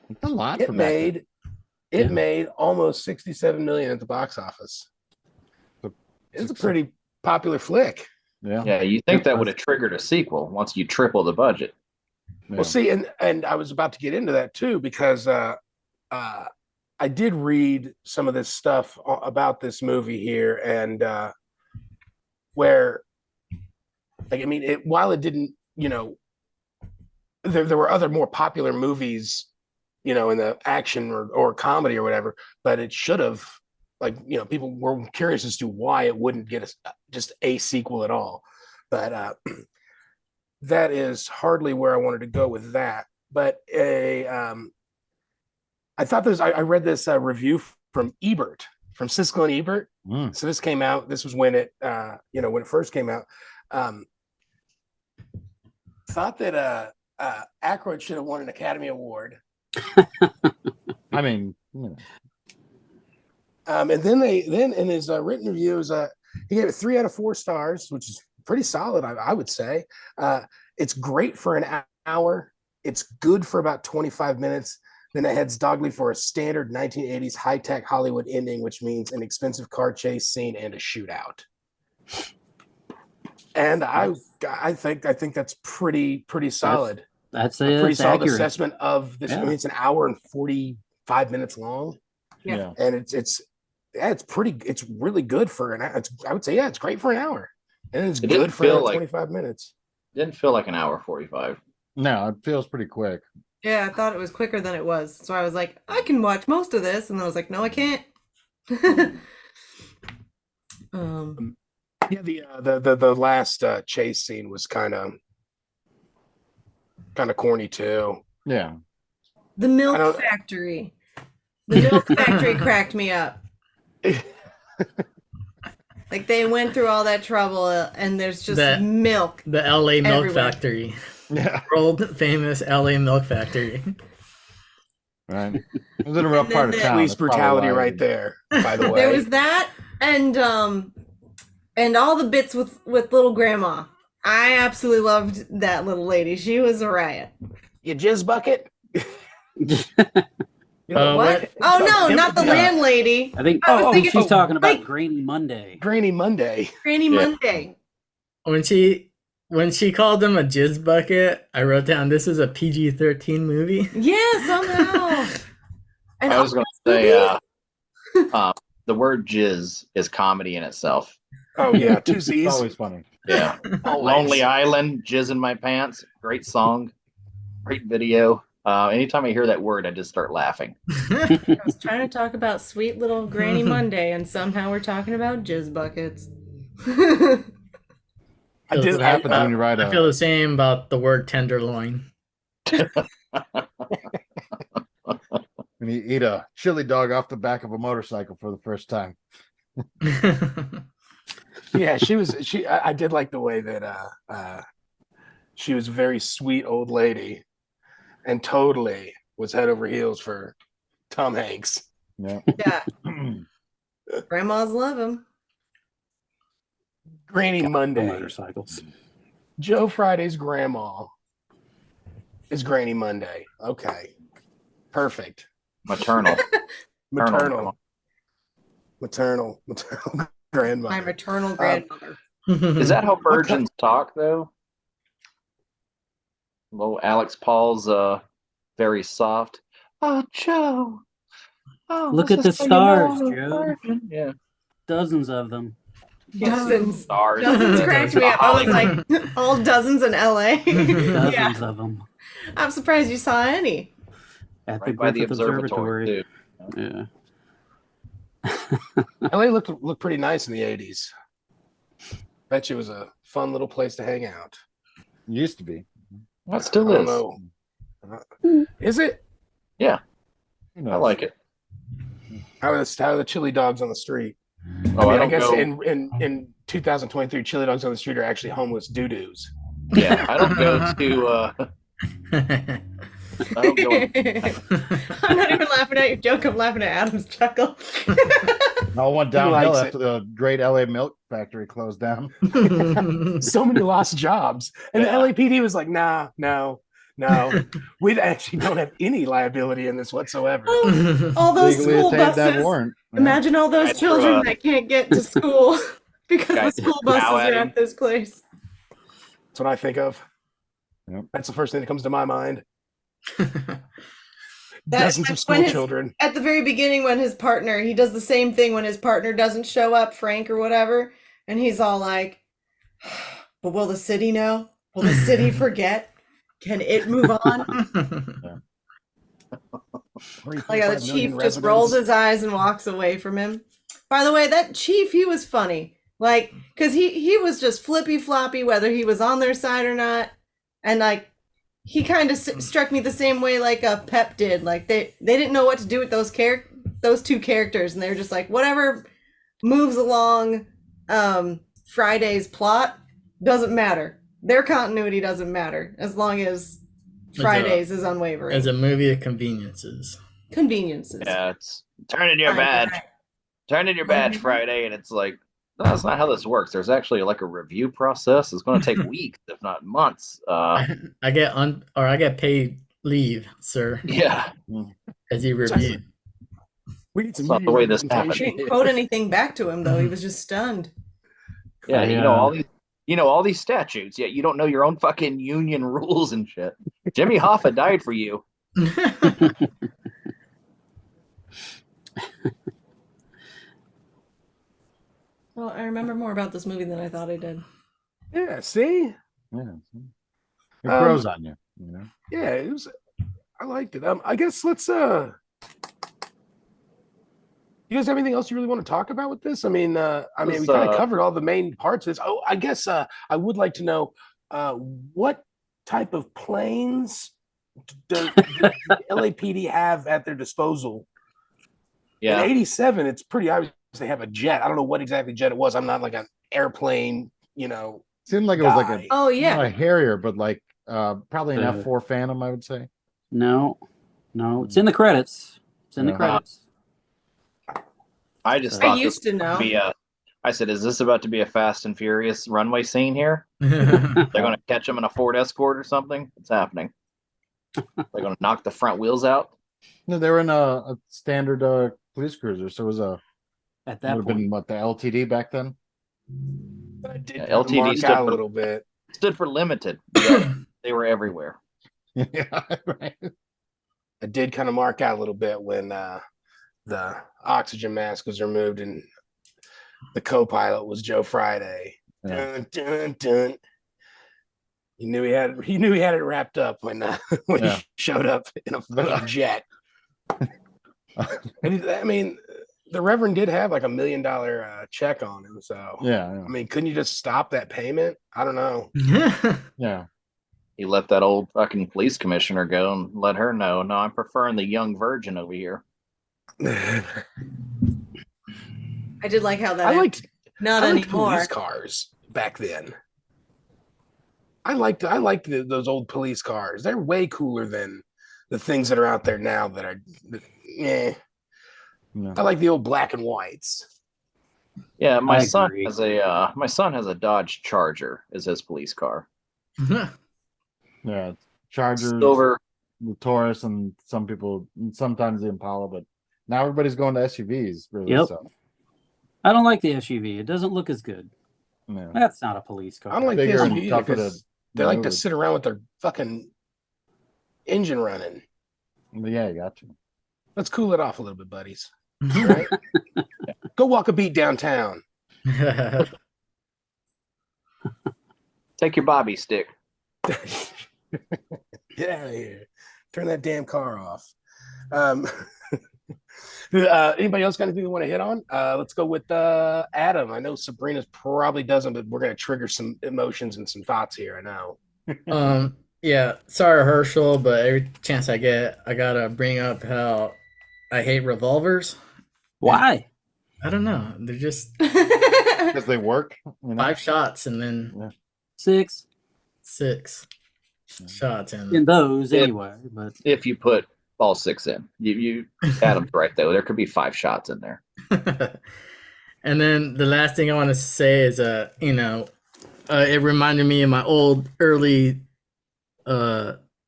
It's a lot. It for back made Yeah. made almost 67 million at the box office. then. It's a pretty popular flick. Yeah. Yeah, you think that would have triggered a sequel once you triple the budget. Yeah. Well, see, and I was about to get into that too because I did read some of this stuff about this movie here, and where, like, I mean, while it didn't, there were other more popular movies, in the action or comedy or whatever, but it should have, like, people were curious as to why it wouldn't get just a sequel at all, but that is hardly where I wanted to go with that. But I thought I read this review from Ebert, from Siskel and Ebert. Mm. So this came out. This was when it, when it first came out. Thought that Aykroyd should have won an Academy Award. I mean, And then in his written reviews, he gave it 3 out of 4 stars, which is pretty solid, I would say. It's great for an hour. It's good for about 25 minutes. Then it heads doggedly for a standard 1980s high-tech Hollywood ending, which means an expensive car chase scene and a shootout. And I think that's pretty solid. That's A pretty it's solid accurate. assessment of this. I mean, it's an hour and 45 minutes long, Yeah. and it's really good for an hour. I would say, it's great for an hour, and it's It didn't good for feel like- 25 minutes. Didn't feel like an hour 45. no, it feels pretty quick. yeah, I thought it was quicker than it was. So I was like, I can watch most of this. And then I was like, no, I can't. Yeah, the last chase scene was kind of corny too. Yeah. The I milk don't- factory. The milk factory cracked me up. Like they went through all that trouble and there's just That- milk. The LA Milk Everywhere. Factory. Yeah. World famous LA Milk Factory. Right. It was in a rough And part then of the- town. Police That's probably brutality why- right there, by the way. There was that and all the bits with little grandma. I absolutely loved that little lady. She was a riot. You jizz bucket. What? Oh no, not the Yeah. landlady. I think, I was thinking- she's talking about like- Grainy Monday. Granny Monday. Granny Yeah. Monday. When she called him a jizz bucket, I wrote down this is a PG-13 movie. Yeah, somehow. And I was going to say the word jizz is comedy in itself. Oh yeah, 2 It's Z's. always funny. Yeah. Always. Lonely Island, Jizz in My Pants. Great song. Great video. Anytime I hear that word, I just start laughing. I was trying to talk about sweet little Granny Monday, and somehow we're talking about jizz buckets. I did. What happens when you ride I feel the same about the word tenderloin. when you eat a chili dog off the back of a motorcycle for the first time. Yeah, I did like the way that she was a very sweet old lady and totally was head over heels for Tom Hanks. Yeah. Yeah. Grandmas love him. Granny Monday. Motorcycles. Joe Friday's grandma is Granny Monday. Okay. Perfect. Maternal. Maternal grandmother. My maternal grandmother. Is that how virgins talk, though? Well, Alex Paul's very soft. Oh, Joe. Oh, Look this at the is how you know stars, I'm a Joe. virgin. Yeah. Dozens of them. Dozens. Stars. Dozens cracked me up. I was like, all dozens in LA. Dozens Yeah. of them. I'm surprised you saw any. At the Right by the Griffith observatory, Yeah. LA looked pretty nice in the 80s. Bet you it was a fun little place to hang out. Used to be. Well, it still I don't is. know. Is it? Yeah. Who knows? I like it. How are the chili dogs on the street? Oh, I I don't guess go. in 2023, chili dogs on the street are actually homeless doo-doos. Yeah, I don't go to. I don't go. I'm not even laughing at your joke. I'm laughing at Adam's chuckle. All went He downhill likes after the great LA milk factory closed down. So many lost jobs. And Yeah. the LAPD was like, nah, no. We actually don't have any liability in this whatsoever. All those Legally school obtained that buses. warrant. Yeah. Imagine all those Guys children were, that can't get to school because guys the school buses cow are adding. at this place. That's what I think of. Yep. That's the first thing that comes to my mind. That- Dozens of school when his- children. At the very beginning, when his partner, he does the same thing when his partner doesn't show up, Frank or whatever, and he's all like, but will the city know? Will the city forget? Can it move on? Like how the 3.5 chief million just residents. rolls his eyes and walks away from him. By the way, that chief, he was funny. Like, because he was just flippy floppy whether he was on their side or not. And like, he kind of struck me the same way like Pep did. Like they didn't know what to do with those two characters, and they were just like, whatever moves along Friday's plot doesn't matter. Their continuity doesn't matter as long as Friday's is unwavering. As a movie of conveniences. Conveniences. Yeah, it's turn in your badge. Turn in your badge Friday, and it's like, no, that's not how this works. There's actually like a review process. It's going to take weeks, if not months. I get paid leave, sir, Yeah, as you reviewed. We need some That's not the way this happened. She didn't quote anything back to him though. He was just stunned. yeah. You know all these statutes, yet you don't know your own fucking union rules and shit. Jimmy Hoffa died for you. Well, I remember more about this movie than I thought I did. Yeah, see? Yeah. It grows on you, you know. Yeah, it was. I liked it. I guess let's. You guys have anything else you really want to talk about with this? I mean, we kind of covered all the main parts of this. Oh, I guess I would like to know what type of planes does the LAPD have at their disposal? Yeah, In '87, it's pretty obvious they have a jet. I don't know what exactly jet it was. I'm not like an airplane, Seemed like it was like a Oh yeah. not a Harrier, but like probably an F4 Phantom, I would say. No, it's in the credits. It's in the Yeah. credits. I just I thought used to know. I said, is this about to be a Fast and Furious runway scene here? They're going to catch him in a Ford Escort or something? It's happening. They're going to knock the front wheels out? No, they were in a standard police cruiser, so it was At that would have been point, what the LTD back then. I did Yeah, LTD LTD mark stood out a for- little bit. Stood for limited. Yeah, they were everywhere. Yeah, right. I did kind of mark out a little bit when the oxygen mask was removed and the co-pilot was Joe Friday. Yeah. Dun, dun, dun. He knew he had it wrapped up when Yeah. he showed up in a fucking jet. And I mean, the Reverend did have like $1 million check on him, so Yeah. I mean, couldn't you just stop that payment? I don't know. Yeah. He let that old fucking police commissioner go and let her know. No, I'm preferring the young virgin over here. I did like how that. I liked anymore. police cars back then. I liked those old police cars. They're way cooler than the things that are out there now that are. Yeah. I like the old black and whites. Yeah, my I son agree. has a Dodge Charger as his police car. Yeah. Chargers, Silver. the Taurus, and sometimes the Impala, but now everybody's going to SUVs, really. Yep. So I don't like the SUV. It doesn't look as good. yeah. That's not a police car. I don't like the Bigger and SUV tougher because to they like to maneuver. sit around with their fucking engine running. But yeah, you got to. Let's cool it off a little bit, buddies. Right? Go walk a beat downtown. Take your bobby stick. Get out of here. Turn that damn car off. Anybody else got anything they want to hit on? Let's go with Adam. I know Sabrina's probably doesn't, but we're going to trigger some emotions and some thoughts here. I know. Yeah, sorry, Herschel, but every chance I get, I gotta bring up how I hate revolvers. Why? I don't know. They're just Because they work. 5 shots and then 6 shots and in those If- anyway. But If you put all 6 in, you Adam's right though. There could be 5 shots in there. And then the last thing I want to say is, it reminded me of my old early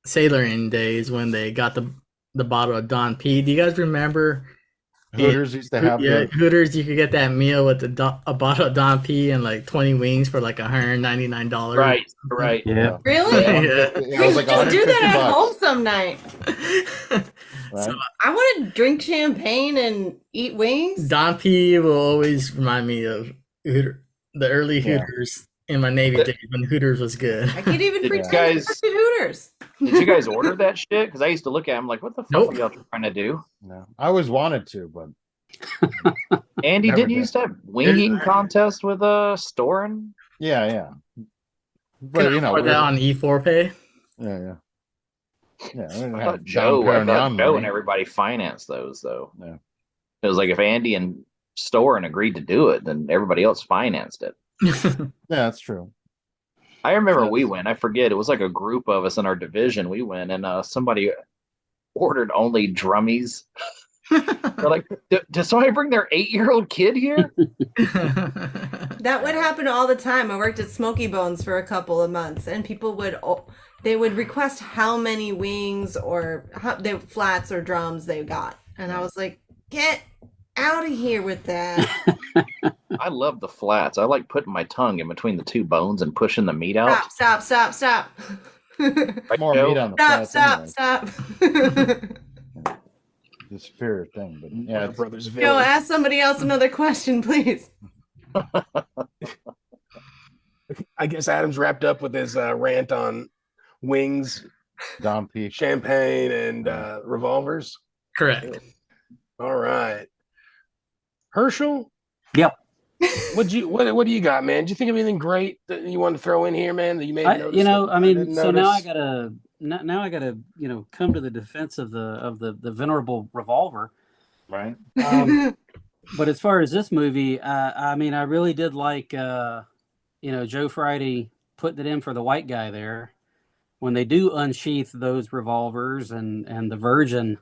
sailoring days when they got the bottle of Don P. Do you guys remember? Hooters used to have Hooters. You could get that meal with a bottle of Don P and like 20 wings for like $199. Right. yeah, Really? Yeah, it We was should like just do that at $150. home some night. Right? I want to drink champagne and eat wings. Don P will always remind me of the early Yeah. Hooters in my Navy days when Hooters was good. I can't even Did you pretend guys- to Hooters. Did you guys order that shit? Because I used to look at him like, what the fuck Nope. are y'all trying to do? No, I always wanted to, but Andy, Never didn't you did. used to have winging contest with Storin? yeah. But Can I afford that on E4 Pay? yeah. I didn't I have thought Joe Perignon and money. everybody financed those though. Yeah. It was like if Andy and Storin agreed to do it, then everybody else financed it. Yeah, that's true. I remember Yes. we went. I forget. It was like a group of us in our division. We went and somebody ordered only drummies. They're like, did somebody bring their 8-year-old kid here? That would happen all the time. I worked at Smoky Bones for a couple of months, and people would request how many wings or the flats or drums they got, and I was like, get out of here with that. I love the flats. I like putting my tongue in between the 2 bones and pushing the meat out. Stop. Right, More Joe? meat on the flats Stop. This fear thing, but yeah, it's, Brothers Joe, ask somebody else another question, please. I guess Adam's wrapped up with his rant on wings, Don P. champagne, and revolvers. Correct. All right, Herschel. Yep. What do you got, man? Do you think of anything great that you want to throw in here, man? That you may have noticed that I mean, didn't so now I notice? gotta come to the defense of the venerable revolver. Right? But as far as this movie, I mean, I really did like Joe Friday putting it in for the white guy there when they do unsheath those revolvers and the Virgin.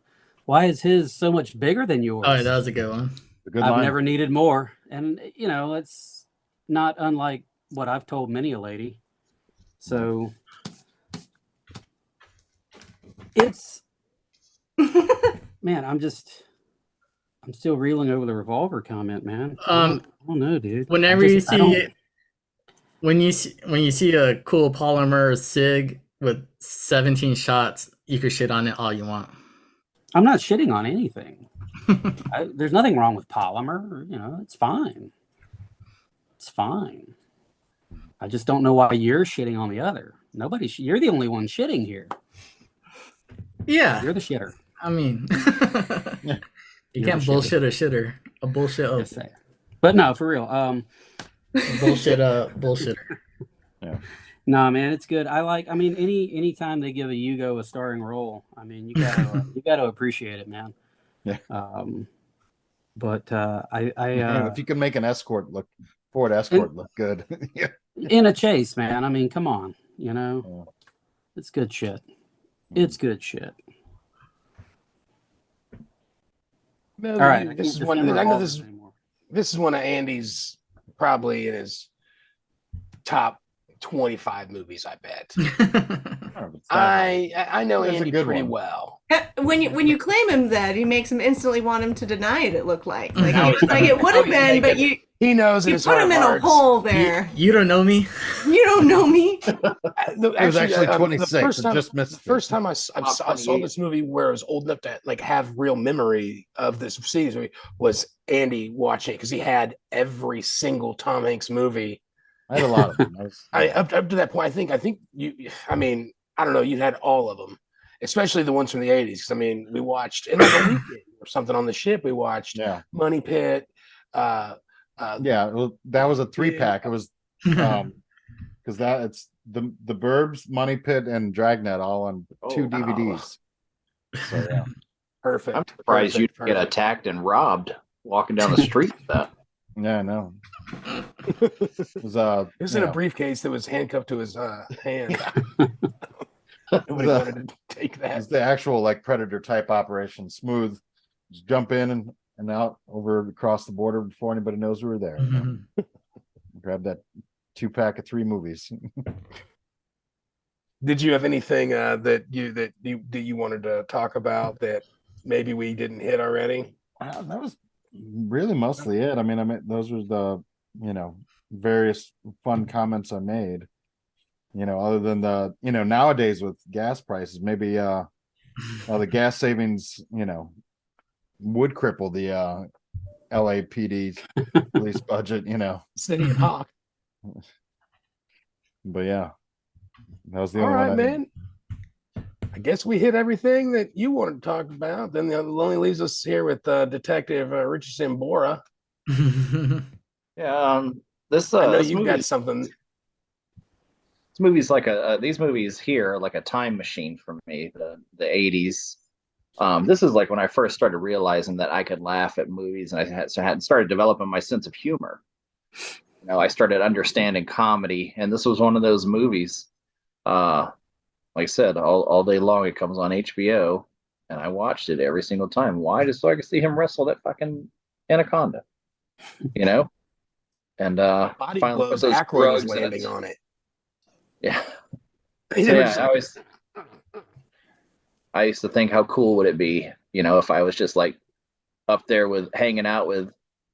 Why is his so much bigger than yours? Oh, that was a good one. A good I've line. never needed more, and it's not unlike what I've told many a lady. So it's man, I'm still reeling over the revolver comment, man. I don't know, dude. Whenever you see when you see a cool polymer SIG with 17 shots, you can shit on it all you want. I'm not shitting on anything. There's nothing wrong with polymer. It's fine. It's fine. I just don't know why you're shitting on the other. You're the only one shitting here. Yeah. You're the shitter. I mean, you You're can't the bullshit a shitter. A bullshit. Just say. But no, for real. Bullshit. Bullshitter. Yeah. No, man, it's good. I mean, anytime they give a Yugo a starring role, I mean, you gotta appreciate it, man. Yeah. But if you can make an Ford Escort look good. Yeah. In a chase, man. I mean, come on, you know, it's good shit. It's good shit. No, All right, I this is can't one. defend I know all this. this anymore. This is one of Andy's probably in his top 25 movies. I bet. I know That's a Andy good pretty one. well. When you claim him that, he makes him instantly want him to deny it. It looked like it would have been, but he knows you put him in a hole there. You don't know me. You don't know me. It was actually 26. The first time I saw this movie where I was old enough to like have real memory of this series was Andy watching it because he had every single Tom Hanks movie. I had a lot of them. Up to that point, I think you. I mean, I don't know. You had all of them, especially the ones from the 80s. Because I mean, we watched in like a weekend or something on the ship. We watched Money Pit. Well, that was a 3-pack. It was because it's the Burbs, Money Pit, and Dragnet all on 2 DVDs. So yeah, perfect. I'm surprised you get attacked and robbed walking down the street with that. Yeah, I know. It was in a briefcase that was handcuffed to his hand. Nobody wanted to take that. It's the actual like Predator type operation. Smooth, just jump in and out across the border before anybody knows we were there. Grab that 2-pack of 3 movies. Did you have anything that you wanted to talk about that maybe we didn't hit already? That was really mostly it. I mean, those were the various fun comments I made. Other than the nowadays with gas prices, maybe the gas savings would cripple the LAPD police budget. City of Hawk. But yeah, that was the all only right, one. Man. I guess we hit everything that you wanted to talk about. Then it only leaves us here with Detective Richardson Bora. Yeah, this. I know this you movie, got something. This movie's like these movies here are like a time machine for me. The 80s. This is like when I first started realizing that I could laugh at movies, and I had started developing my sense of humor. I started understanding comedy, and this was one of those movies. Like I said, all day long it comes on HBO, and I watched it every single time. Why? Just so I could see him wrestle that fucking anaconda, And body finally, blows, those Aykroyd was drugs landing on it. Yeah. I used to think, how cool would it be, if I was just like up there hanging out with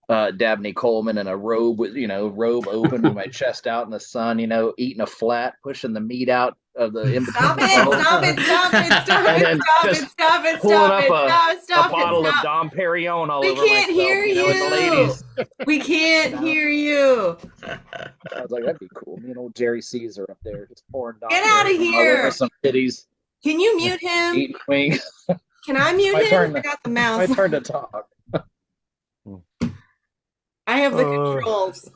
Dabney Coleman in a robe with, robe open with my chest out in the sun, eating a flat, pushing the meat out of the Stop it, pulling up a bottle of Dom Perignon all over myself. We can't hear you. With the ladies. We can't hear you. I was like, that'd be cool. Me and old Jerry Caesar up there just pouring Dom Get out of Perignon here. all over some titties. Can you mute him? Eating wings. Can I mute him? I got the mouse. My turn to talk. I have the controls.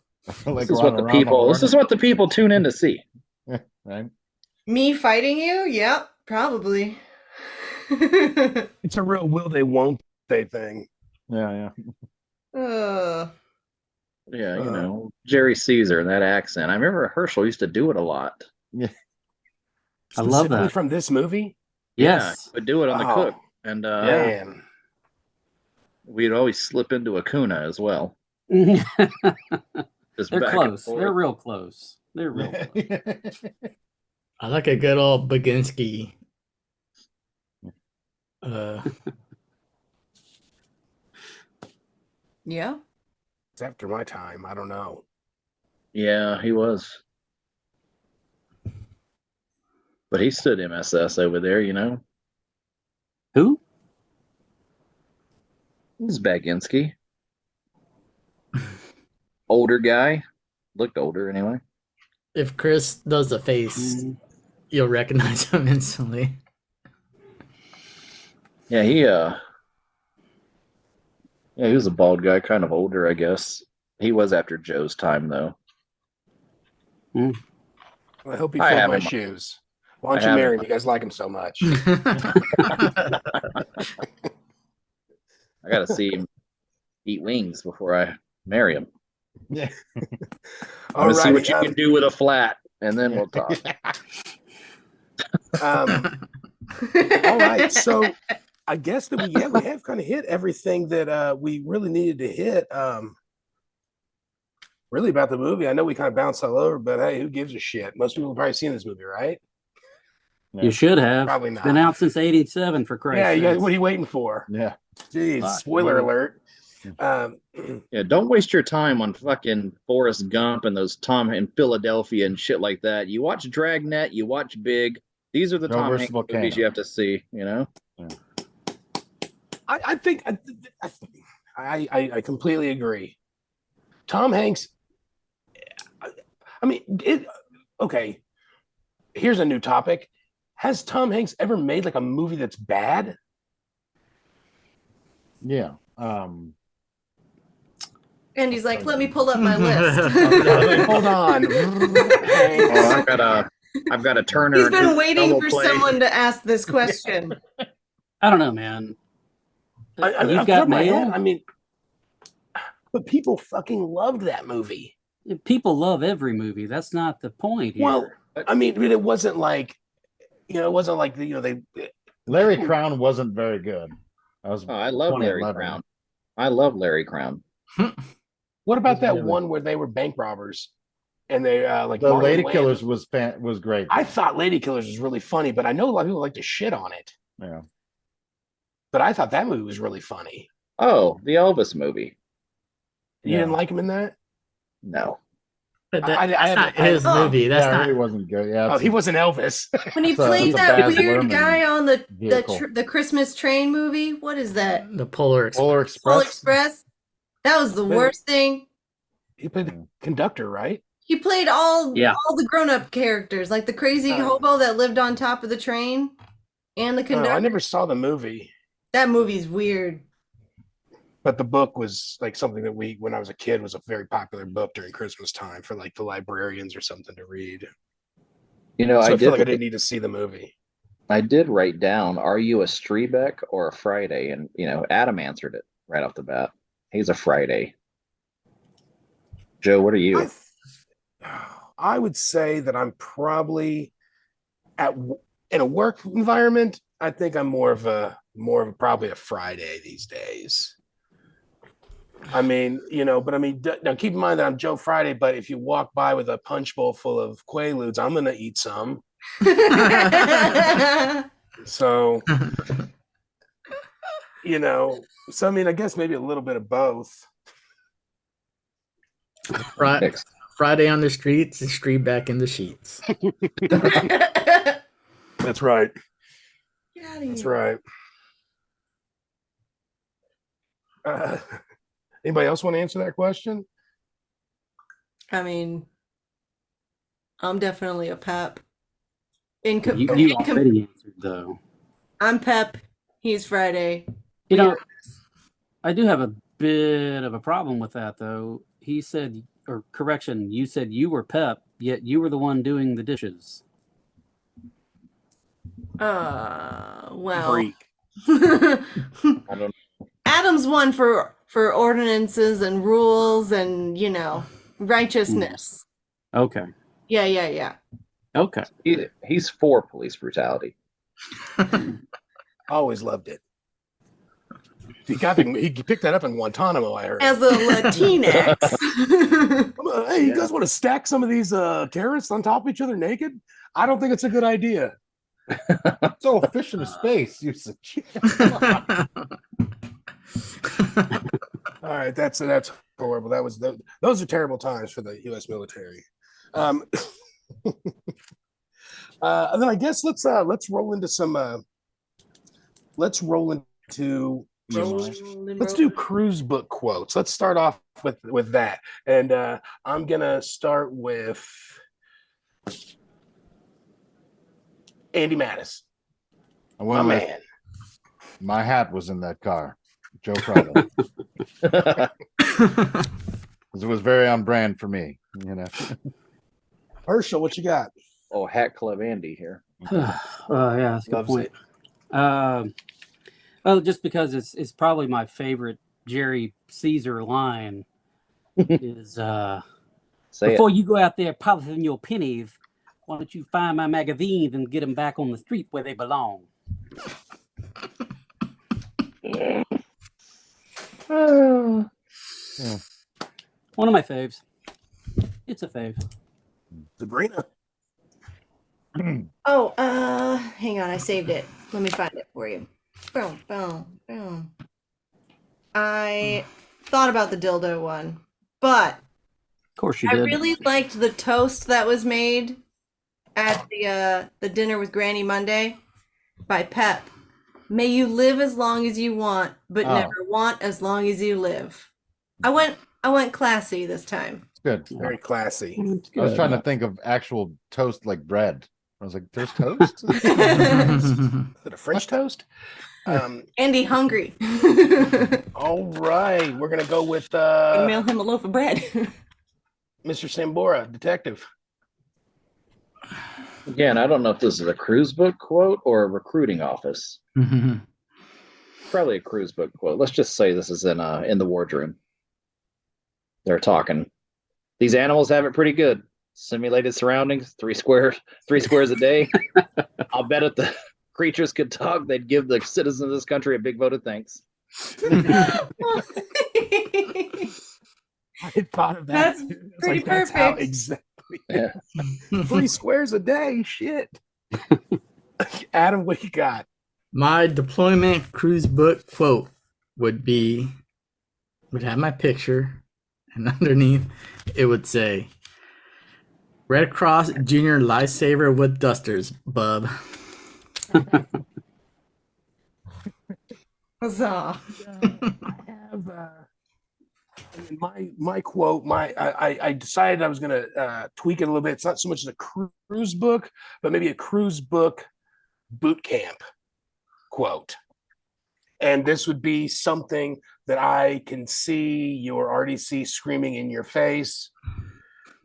Like this is what the people tune in to see. Right? Me fighting you? Yep, probably. It's a real will they won't they thing. Yeah. Yeah, Jerry Caesar and that accent. I remember Herschel used to do it a lot. Yeah. I love that. From this movie? Yes. Yeah, he would do it on the cook. And man. We'd always slip into a Kuna as well. They're back close. They're real close. They're real close. I like a good old Baginski. Yeah. It's after my time. I don't know. Yeah, he was. But he stood MSS over there, Who? This is Baginski. Older guy. Looked older anyway. if Chris does the face, you'll recognize him instantly. Yeah, he was a bald guy, kind of older, I guess. He was after Joe's time, though. I hope he I filled have my him. shoes. Why don't I you have marry him. him? You guys like him so much. I gotta see him eat wings before I marry him. Yeah. I want to see what you can do with a flat, and then we'll talk. All right, so I guess that we have kind of hit everything that we really needed to hit. Really about the movie. I know we kind of bounced all over, but hey, who gives a shit? Most people have probably seen this movie, right? You should have. Probably It's not. been out since '87, for Christ's Yeah, sake. what are you waiting for? Yeah. Jeez, spoiler alert. Yeah, don't waste your time on fucking Forrest Gump and those Tom in Philadelphia and shit like that. You watch Dragnet, you watch Big. These are the Joe Tom versus Hanks Volcano. movies you have to see. You know. I think I completely agree. Tom Hanks. I mean, okay. Here's a new topic. Has Tom Hanks ever made like a movie that's bad? Yeah. Andy's like, let me pull up my list. Hold on. Oh, I've got a Turner. He's and been his waiting double for play. someone to ask this question. I don't know, man. You've I've got my head. mail. I mean, but people fucking loved that movie. People love every movie. That's not the point here. Well, I mean, it wasn't like, it wasn't like they. Larry Crown wasn't very good. I love Larry 2011. Crown. I love Larry Crown. What about that one where they were bank robbers, and they like The Marlon Lady Wayans? Killers was great. I thought Lady Killers was really funny, but I know a lot of people like to shit on it. Yeah. But I thought that movie was really funny. Oh, the Elvis movie. You didn't like him in that? No. But I that's not haven't- his movie. That's Yeah, not. he wasn't good. Yeah. Oh, he wasn't Elvis. When he It's a- played it's a that Baz weird Luhrmann guy on vehicle. the Christmas train movie, what is that? The Polar Express. Polar Polar Express. Express? That was the worst thing. He played the conductor, right? He played all Yeah. the grown-up characters, like the crazy hobo that lived on top of the train and the No, conductor. I never saw the movie, That movie's weird. but the book was like something that when I was a kid, was a very popular book during Christmas time for like the librarians or something to read. You know, So I feel like I did. didn't need to see the movie. I did write down, are you a Strebeck or a Friday? And, Adam answered it right off the bat. He's a Friday. Joe, what are you? I would say that I'm probably in a work environment. I think I'm more of probably a Friday these days. I mean, but I mean, now keep in mind that I'm Joe Friday, but if you walk by with a punch bowl full of Quaaludes, I'm going to eat some. So, so I mean, I guess maybe a little bit of both. Friday on the streets and Street back in the sheets. That's right. That's right. Anybody else want to answer that question? I mean, I'm definitely a Pep. You already answered, though. I'm Pep. He's Friday. I do have a bit of a problem with that, though. He said, or correction, you said you were Pep, yet you were the one doing the dishes. Well. Freak. I don't Adam's one for ordinances and rules and righteousness. Okay. Yeah. Okay. He's for police brutality. Always loved it. He picked that up in Guantanamo, I heard. As a Latinx. Hey, you guys want to stack some of these carrots on top of each other naked? I don't think it's a good idea. So fish in space, you said. All right, that's horrible. Those are terrible times for the U.S. military. And then I guess let's roll into some. Let's do cruise book quotes. Let's start off with that, and I'm gonna start with Andy Mattis. I My went with man. my hat was in that car. Joe Friday. Because it was very on brand for me, you know. Herschel, what you got? Oh, Hat Club Andy here. Yeah, that's a good Loves point. it. Well, just because it's probably my favorite Jerry Caesar line is Say before it. you go out there polishing your pennies, why don't you find my magazines and get them back on the street where they belong? Yeah. One of my faves. It's a fave. Sabrina. Oh, hang on, I saved it. Let me find it for you. Boom, boom, boom. I thought about the dildo one, but Of course you I did. really liked the toast that was made at the dinner with Granny Monday by Pep. May you live as long as you want, but Oh. never want as long as you live. I went classy this time. Good. Very classy. It's I was good. trying to think of actual toast like bread. I was like, there's toast? Is it a French toast? Andy hungry. All right. We're gonna go with Mail him a loaf of bread. Mr. Sambora, detective. Again, I don't know if this is a cruise book quote or a recruiting office. Probably a cruise book quote. Let's just say this is in the wardroom. They're talking. These animals have it pretty good. Simulated surroundings, three squares a day. I'll bet if the creatures could talk, they'd give the citizens of this country a big vote of thanks. I thought of that. That's It's pretty that's how perfect. exactly. Yeah. 3 squares a day. Shit. Adam, what you got? My deployment cruise book quote would have my picture, and underneath it would say, Red Cross Junior Lifesaver with Dusters, bub. Huzzah. I have my quote. I decided I was gonna tweak it a little bit. It's not so much as a cruise book, but maybe a cruise book boot camp quote. And this would be something that I can see your RDC screaming in your face.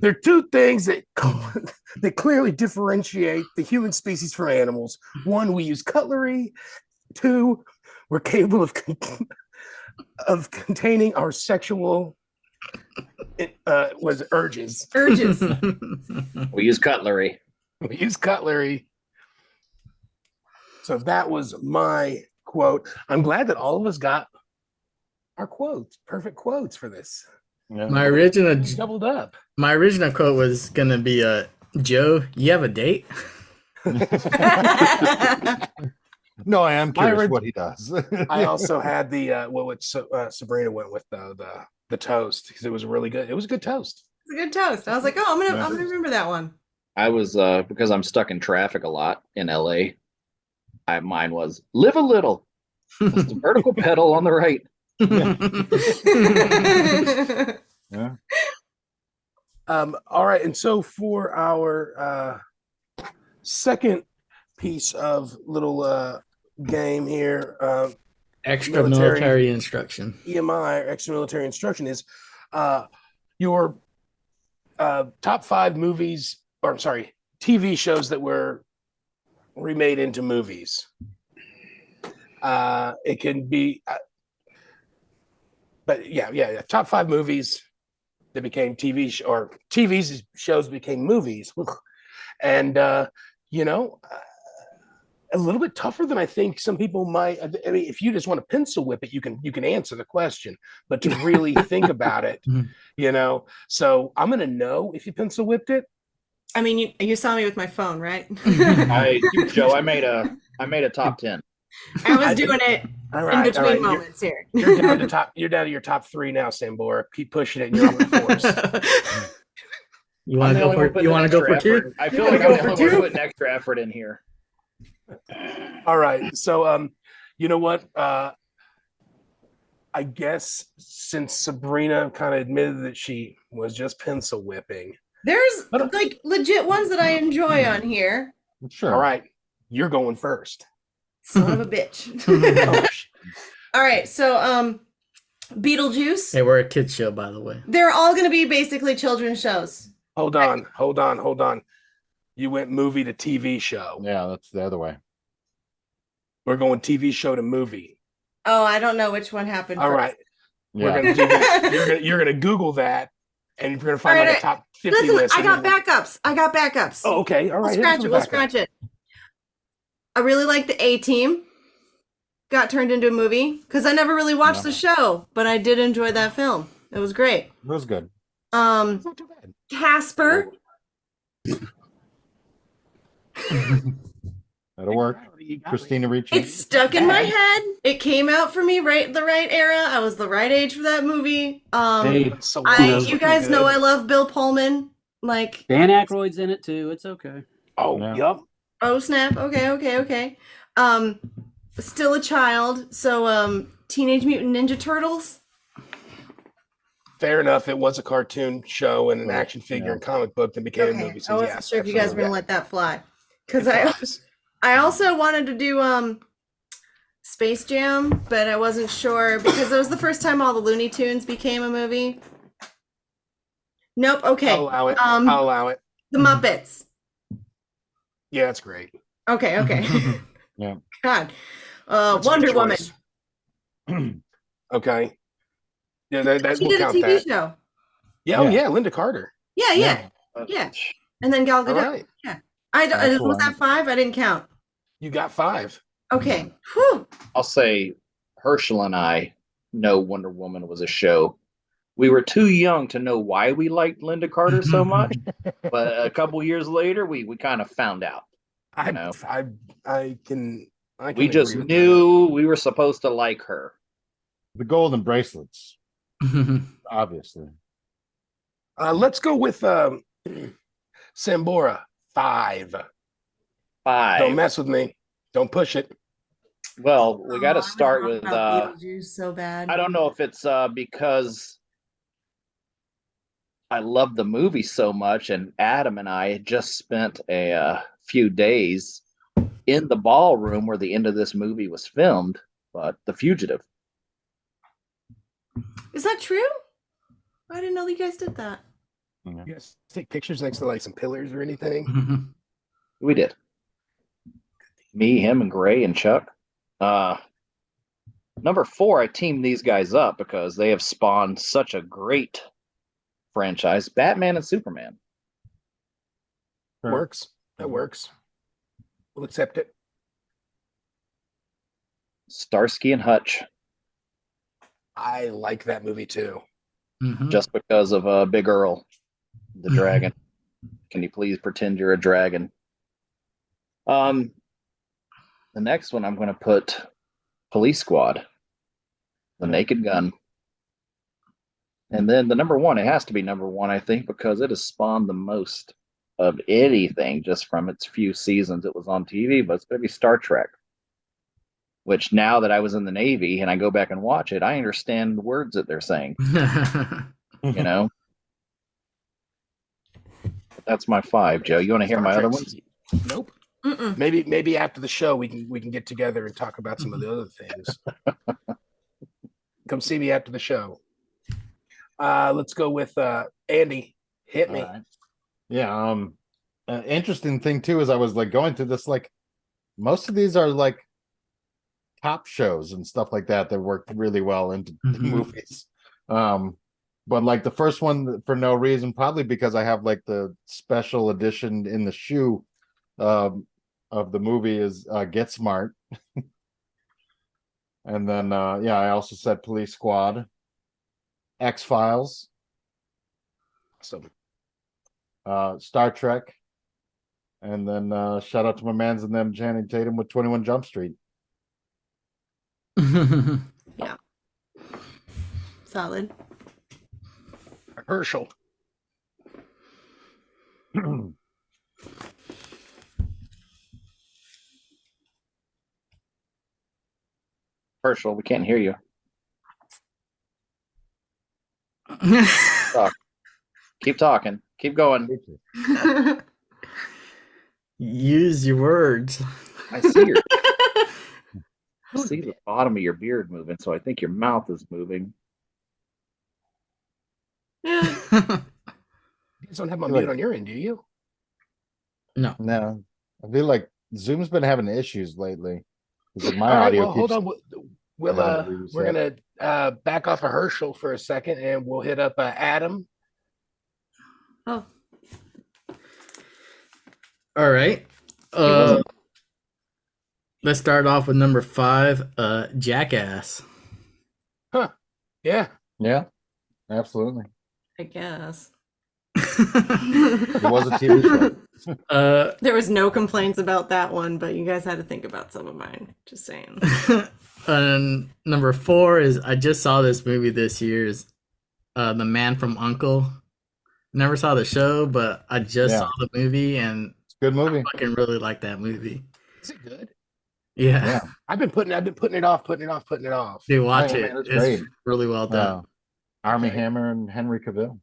There are 2 things that that clearly differentiate the human species from animals. 1, we use cutlery. 2, we're capable of containing our sexual urges. Urges. We use cutlery. We use cutlery. So that was my quote. I'm glad that all of us got our quotes, perfect quotes for this. Yeah. My original Doubled up. My original quote was gonna be Joe, you have a date? No, I am curious orig- what he does. I also had the what Sabrina went with the toast because it was really good. It was a good toast. It's a good toast. I was like, oh, I'm gonna remember that one. I was because I'm stuck in traffic a lot in LA. Mine was live a little. That's the vertical pedal on the right. Yeah. All right, and so for our second piece of little game here, Extra military instruction. EMI, or extra military instruction, is your top 5 movies, or I'm sorry, TV shows that were remade into movies. It can be, but yeah, top 5 movies that became or TV shows became movies, and you know. A little bit tougher than I think some people might. I mean, if you just want to pencil whip it, you can answer the question, but to really think about it, you know. So I'm gonna know if you pencil whipped it. I mean, you saw me with my phone, right? Joe, I made a top 10. I was doing it in between moments here. You're down to You're down to your top 3 now, Sambora. Keep pushing it. And you're on the force. You want to go for? You want to go for 2? I feel like I'm the only one putting extra effort in here. All right. So, you know what? I guess since Sabrina kind of admitted that she was just pencil whipping, There's But- like legit ones that I enjoy on here. Sure. All right, you're going first. Son of a bitch. Oh, shit. All right, so Beetlejuice. Hey, we're a kids show, by the way. They're all going to be basically children's shows. Hold on. You went movie to TV show. Yeah, that's the other way. We're going TV show to movie. Oh, I don't know which one happened. All first. right. Yeah. We're gonna do this. You're gonna Google that, and you're gonna find All like right. a top 50 Listen, list. I got backups. Oh, okay. All right. We'll scratch it. I really like the A-Team. Got turned into a movie because I never really watched the show, but I did enjoy that film. It was great. It was good. It's not too bad. Casper. That'll work. Christina Ricci. It's stuck in my head. It came out for me the right era. I was the right age for that movie. Hey, You guys know I love Bill Pullman. Like Dan Aykroyd's in it too. It's okay. Oh, Yeah. yep. Oh snap. Okay. Still a child. So Teenage Mutant Ninja Turtles. Fair enough. It was a cartoon show and an action figure and comic book that became a movie. I So wasn't yes, sure if you guys were absolutely. gonna let that fly. Because It I also wanted to do Space Jam, but I wasn't sure because it was the first time all the Looney Tunes became a movie. Nope. Okay. I'll allow it. Um, I'll allow it. The Muppets. Yeah, that's great. Okay. Yeah. God. That's a Wonder good Woman. choice. Okay. Yeah, that She we'll did a count TV that. show. Yeah. Oh Yeah. yeah, Linda Carter. Yeah. And then Gal All Gadot. right. Yeah. That's Was one. that 5? I didn't count. You got 5. Okay. Whew. I'll say Herschel and I know Wonder Woman was a show. We were too young to know why we liked Linda Carter so much, but a couple years later, we kind of found out. I know. I can We just agree with knew we were supposed to like her. The golden bracelets, obviously. that. Let's go with Sambora 5. 5. Don't mess with me. Don't push it. Well, we got Oh, to start I with. about Beetlejuice so bad. I don't know if it's because I love the movie so much, and Adam and I had just spent a few days in the ballroom where the end of this movie was filmed. But The Fugitive. Is that true? I didn't know you guys did that. You guys take pictures next to like some pillars or anything? We did. Me, him, and Gray and Chuck. Number 4, I teamed these guys up because they have spawned such a great franchise. Batman and Superman. Sure. Works. That works. We'll accept it. Starsky and Hutch. I like that movie too. Just because of Big Earl, the dragon. Can you please pretend you're a dragon? The next one I'm going to put Police Squad, The Naked Gun. And then the number 1, it has to be number 1, I think, because it has spawned the most of anything just from its few seasons it was on TV, but it's going to be Star Trek. Which now that I was in the Navy and I go back and watch it, I understand the words that they're saying. You know? But that's my 5, Joe. You want to hear my other ones? Nope. Mm-mm. Maybe after the show we can get together and talk about some of the other things. Come see me after the show. Let's go with Andy. Hit me. All right. Yeah. Interesting thing too is I was like going through this, like most of these are like top shows and stuff like that that worked really well into the movies. But like the first one, for no reason, probably because I have like the special edition in the shoe of the movie, is Get Smart. And then I also said Police Squad, X-Files, Awesome. Star Trek, and then shout out to my mans and them, Channing Tatum with 21 Jump Street. Yeah. Solid. Herschel. Herschel, we can't hear you. Keep talking. Keep going. Use your words. I see your. I see the bottom of your beard moving, so I think your mouth is moving. Yeah. You guys don't have my mute on your end, do you? No. No, I feel like Zoom's been having issues lately. Because my All right, audio well, hold keeps. on. We're gonna back off of Herschel for a second, and we'll hit up Adam. Oh, All right. Let's start off with number 5, Jackass. Huh? Yeah. Yeah, absolutely. I guess. It was a TV show. There was no complaints about that one, but you guys had to think about some of mine. Just saying. And number 4 is I just saw this movie this year. Is The Man from U.N.C.L.E. Never saw the show, but I just saw the movie, and It's a good movie. I fucking really like that movie. Is it good? Yeah. I've been putting it off. Dude, watch Oh, it. man, it's It's great. really well done. Army Hammer and Henry Cavill.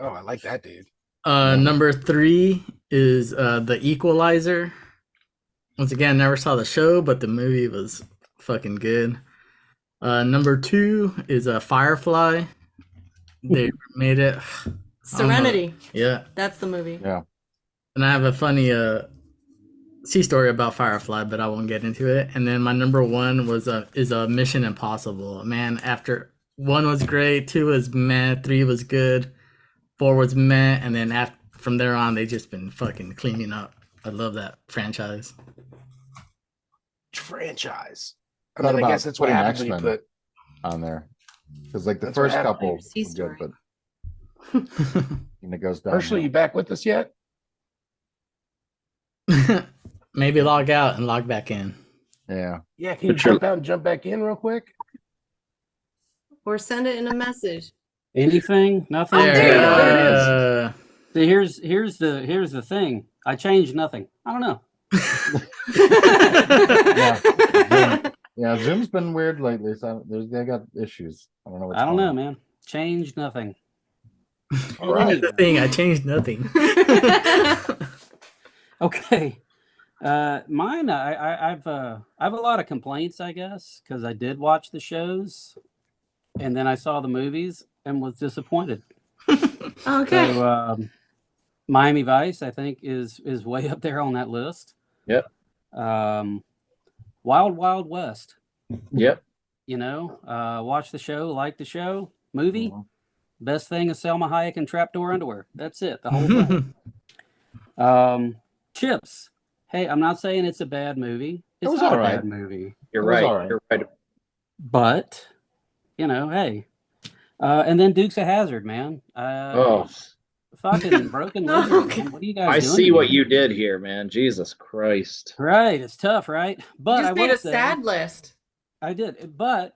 Oh, I like that dude. Number 3 is The Equalizer. Once again, never saw the show, but the movie was fucking good. Number 2 is Firefly. They made it. Serenity. Yeah. That's the movie. Yeah. And I have a funny sea story about Firefly, but I won't get into it. And then my number 1 is Mission Impossible. Man, after 1 was great, 2 was meh, 3 was good, 4 was meh, and then from there on, they just been fucking cleaning up. I love that franchise. I mean, I guess that's what happens when you put on there. Because like the That's what first happened. couple Your sea were good, story. but and it goes down. Herschel, you back with us yet? Maybe log out and log back in. Yeah. Yeah, can you jump out and jump back in real quick? Or send it in a message. Anything? Nothing? there you go. See, here's the thing. I changed nothing. I don't know. Yeah, Zoom's been weird lately. So they got issues. I don't know. I don't know, man. Changed nothing. All right. The thing, I changed nothing. Okay. Mine. I have a lot of complaints, I guess, because I did watch the shows, and then I saw the movies and was disappointed. Okay. So, Miami Vice, I think, is way up there on that list. Yep. Wild Wild West. Yep. You know, watch the show, like the show. Movie, Mhm. best thing is Selma Hayek and Trapdoor Underwear. That's it. The whole thing. Chips. Hey, I'm not saying it's a bad movie. It's was not all a right. bad movie. You're It was right. all right. You're right. But, you know, hey. And then Dukes of Hazzard, man. Fucking Broken Lizard, Okay. man. What are you guys I doing? see what here? you did here, man. Jesus Christ. Right, it's tough, right? But You I just made will a say, sad list. I did. But,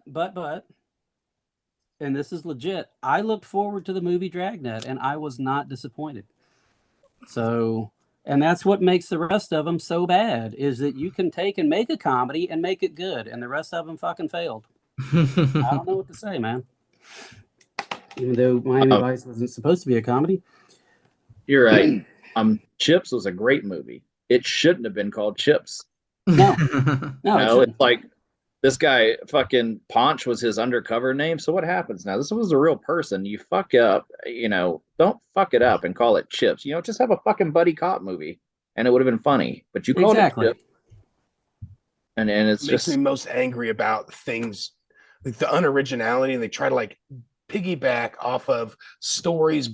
and this is legit, I looked forward to the movie Dragnet, and I was not disappointed. So, and that's what makes the rest of them so bad, is that you can take and make a comedy and make it good, and the rest of them fucking failed. I don't know what to say, man. Even though Miami Vice wasn't supposed to be a comedy. You're right. Chips was a great movie. It shouldn't have been called Chips. No, No, it's like this guy fucking Paunch was his undercover name. So what happens now? This was a real person. You fuck up, don't fuck it up and call it Chips. Just have a fucking buddy cop movie and it would have been funny. But you called it Chips. And it's Makes just me most angry about things like the unoriginality, and they try to like piggyback off of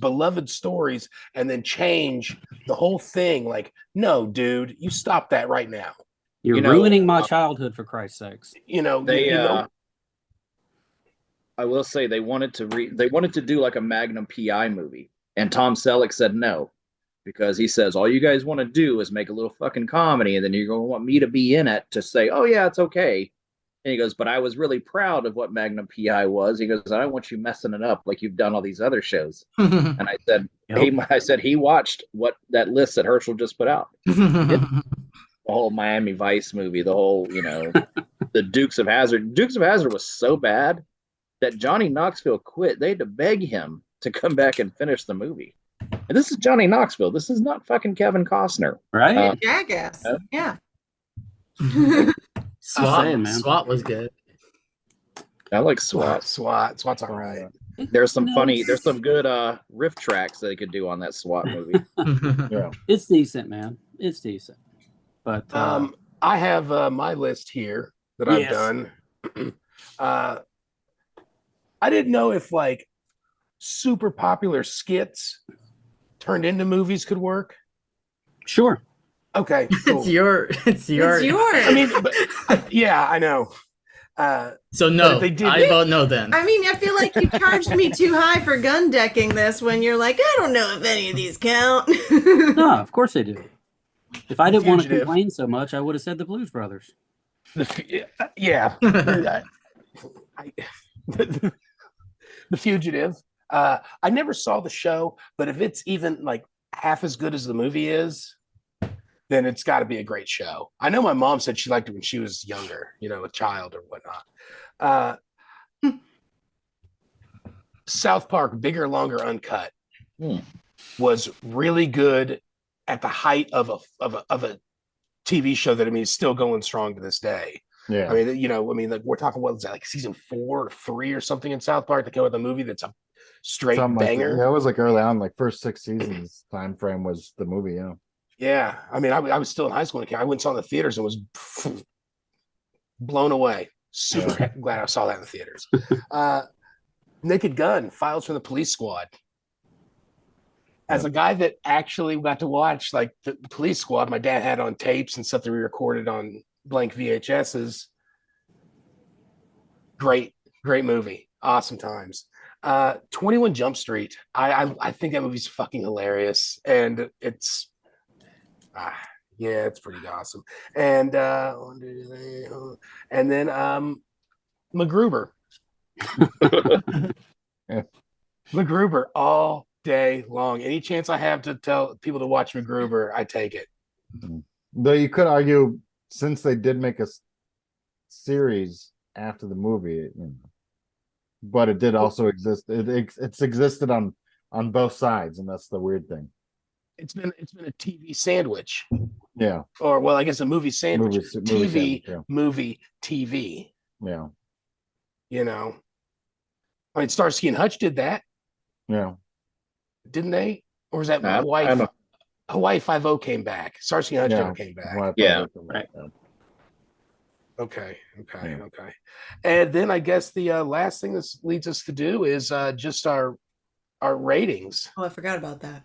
beloved stories, and then change the whole thing. Like, no, dude, you stop that right now. You're ruining my childhood, for Christ's sakes. I will say they wanted to do like a Magnum PI movie, and Tom Selleck said no, because he says all you guys want to do is make a little fucking comedy, and then you're going to want me to be in it to say, oh yeah, it's okay. And he goes, but I was really proud of what Magnum PI was. He goes, I don't want you messing it up like you've done all these other shows. And I said, he watched that list that Herschel just put out. The whole Miami Vice movie, the whole, the Dukes of Hazzard. Dukes of Hazzard was so bad that Johnny Knoxville quit. They had to beg him to come back and finish the movie. And this is Johnny Knoxville. This is not fucking Kevin Costner. Right? Jackass. Yeah. SWAT, saying, man. SWAT was good. I like SWAT. SWAT's all right. There's some No, there's some good riff tracks that they could do on that SWAT movie. Yeah. it's decent, man. It's decent. But I have my list here that I've Yes. done. I didn't know if like super popular skits turned into movies could work. sure. Okay, cool. It's your. It's yours. I mean, but, yeah, I know. So But no, if they did- I vote no then. I mean, I feel like you charged me too high for gun decking this when you're like, I don't know if any of these count. No, of course they do. If I didn't want to Fugitive. complain so much, I would have said the Blues Brothers. Yeah. The Fugitive. I never saw the show, but if it's even like half as good as the movie is, then it's got to be a great show. I know my mom said she liked it when she was younger, a child or whatnot. South Park, Bigger, Longer, Uncut, was really good at the height of a TV show that is still going strong to this day. Yeah. I mean, like we're talking, what was that, like season 4 or 3 or something in South Park that came with a movie that's a straight Something like banger. that. Yeah, it was like early on, like first 6 seasons time frame was the movie. Yeah. Yeah, I mean, I was still in high school when it came. I went and saw it in the theaters and was blown away. Super glad I saw that in the theaters. Naked Gun, Files from the Police Squad. As a guy that actually got to watch like the Police Squad, my dad had on tapes and stuff that we recorded on blank VHSs. Great movie. Awesome times. 21 Jump Street. I think that movie's fucking hilarious, and it's it's pretty awesome. And then MacGruber. MacGruber all day long. Any chance I have to tell people to watch MacGruber, I take it. Though you could argue, since they did make a series after the movie, but it did also exist. It's existed on both sides, and that's the weird thing. It's been a TV sandwich. Yeah. Or well, I guess a movie sandwich. Movie TV, sandwich, yeah. movie, TV. Yeah. I mean, Starsky and Hutch did that, Yeah. didn't they? Or was that I Hawaii? don't know. Hawaii Five-0 came back. Starsky and Hutch Yeah. never came back. Well, I Yeah. thought it was like that. Okay. Yeah. Okay. And then I guess the last thing this leads us to do is just our ratings. Oh, I forgot about that.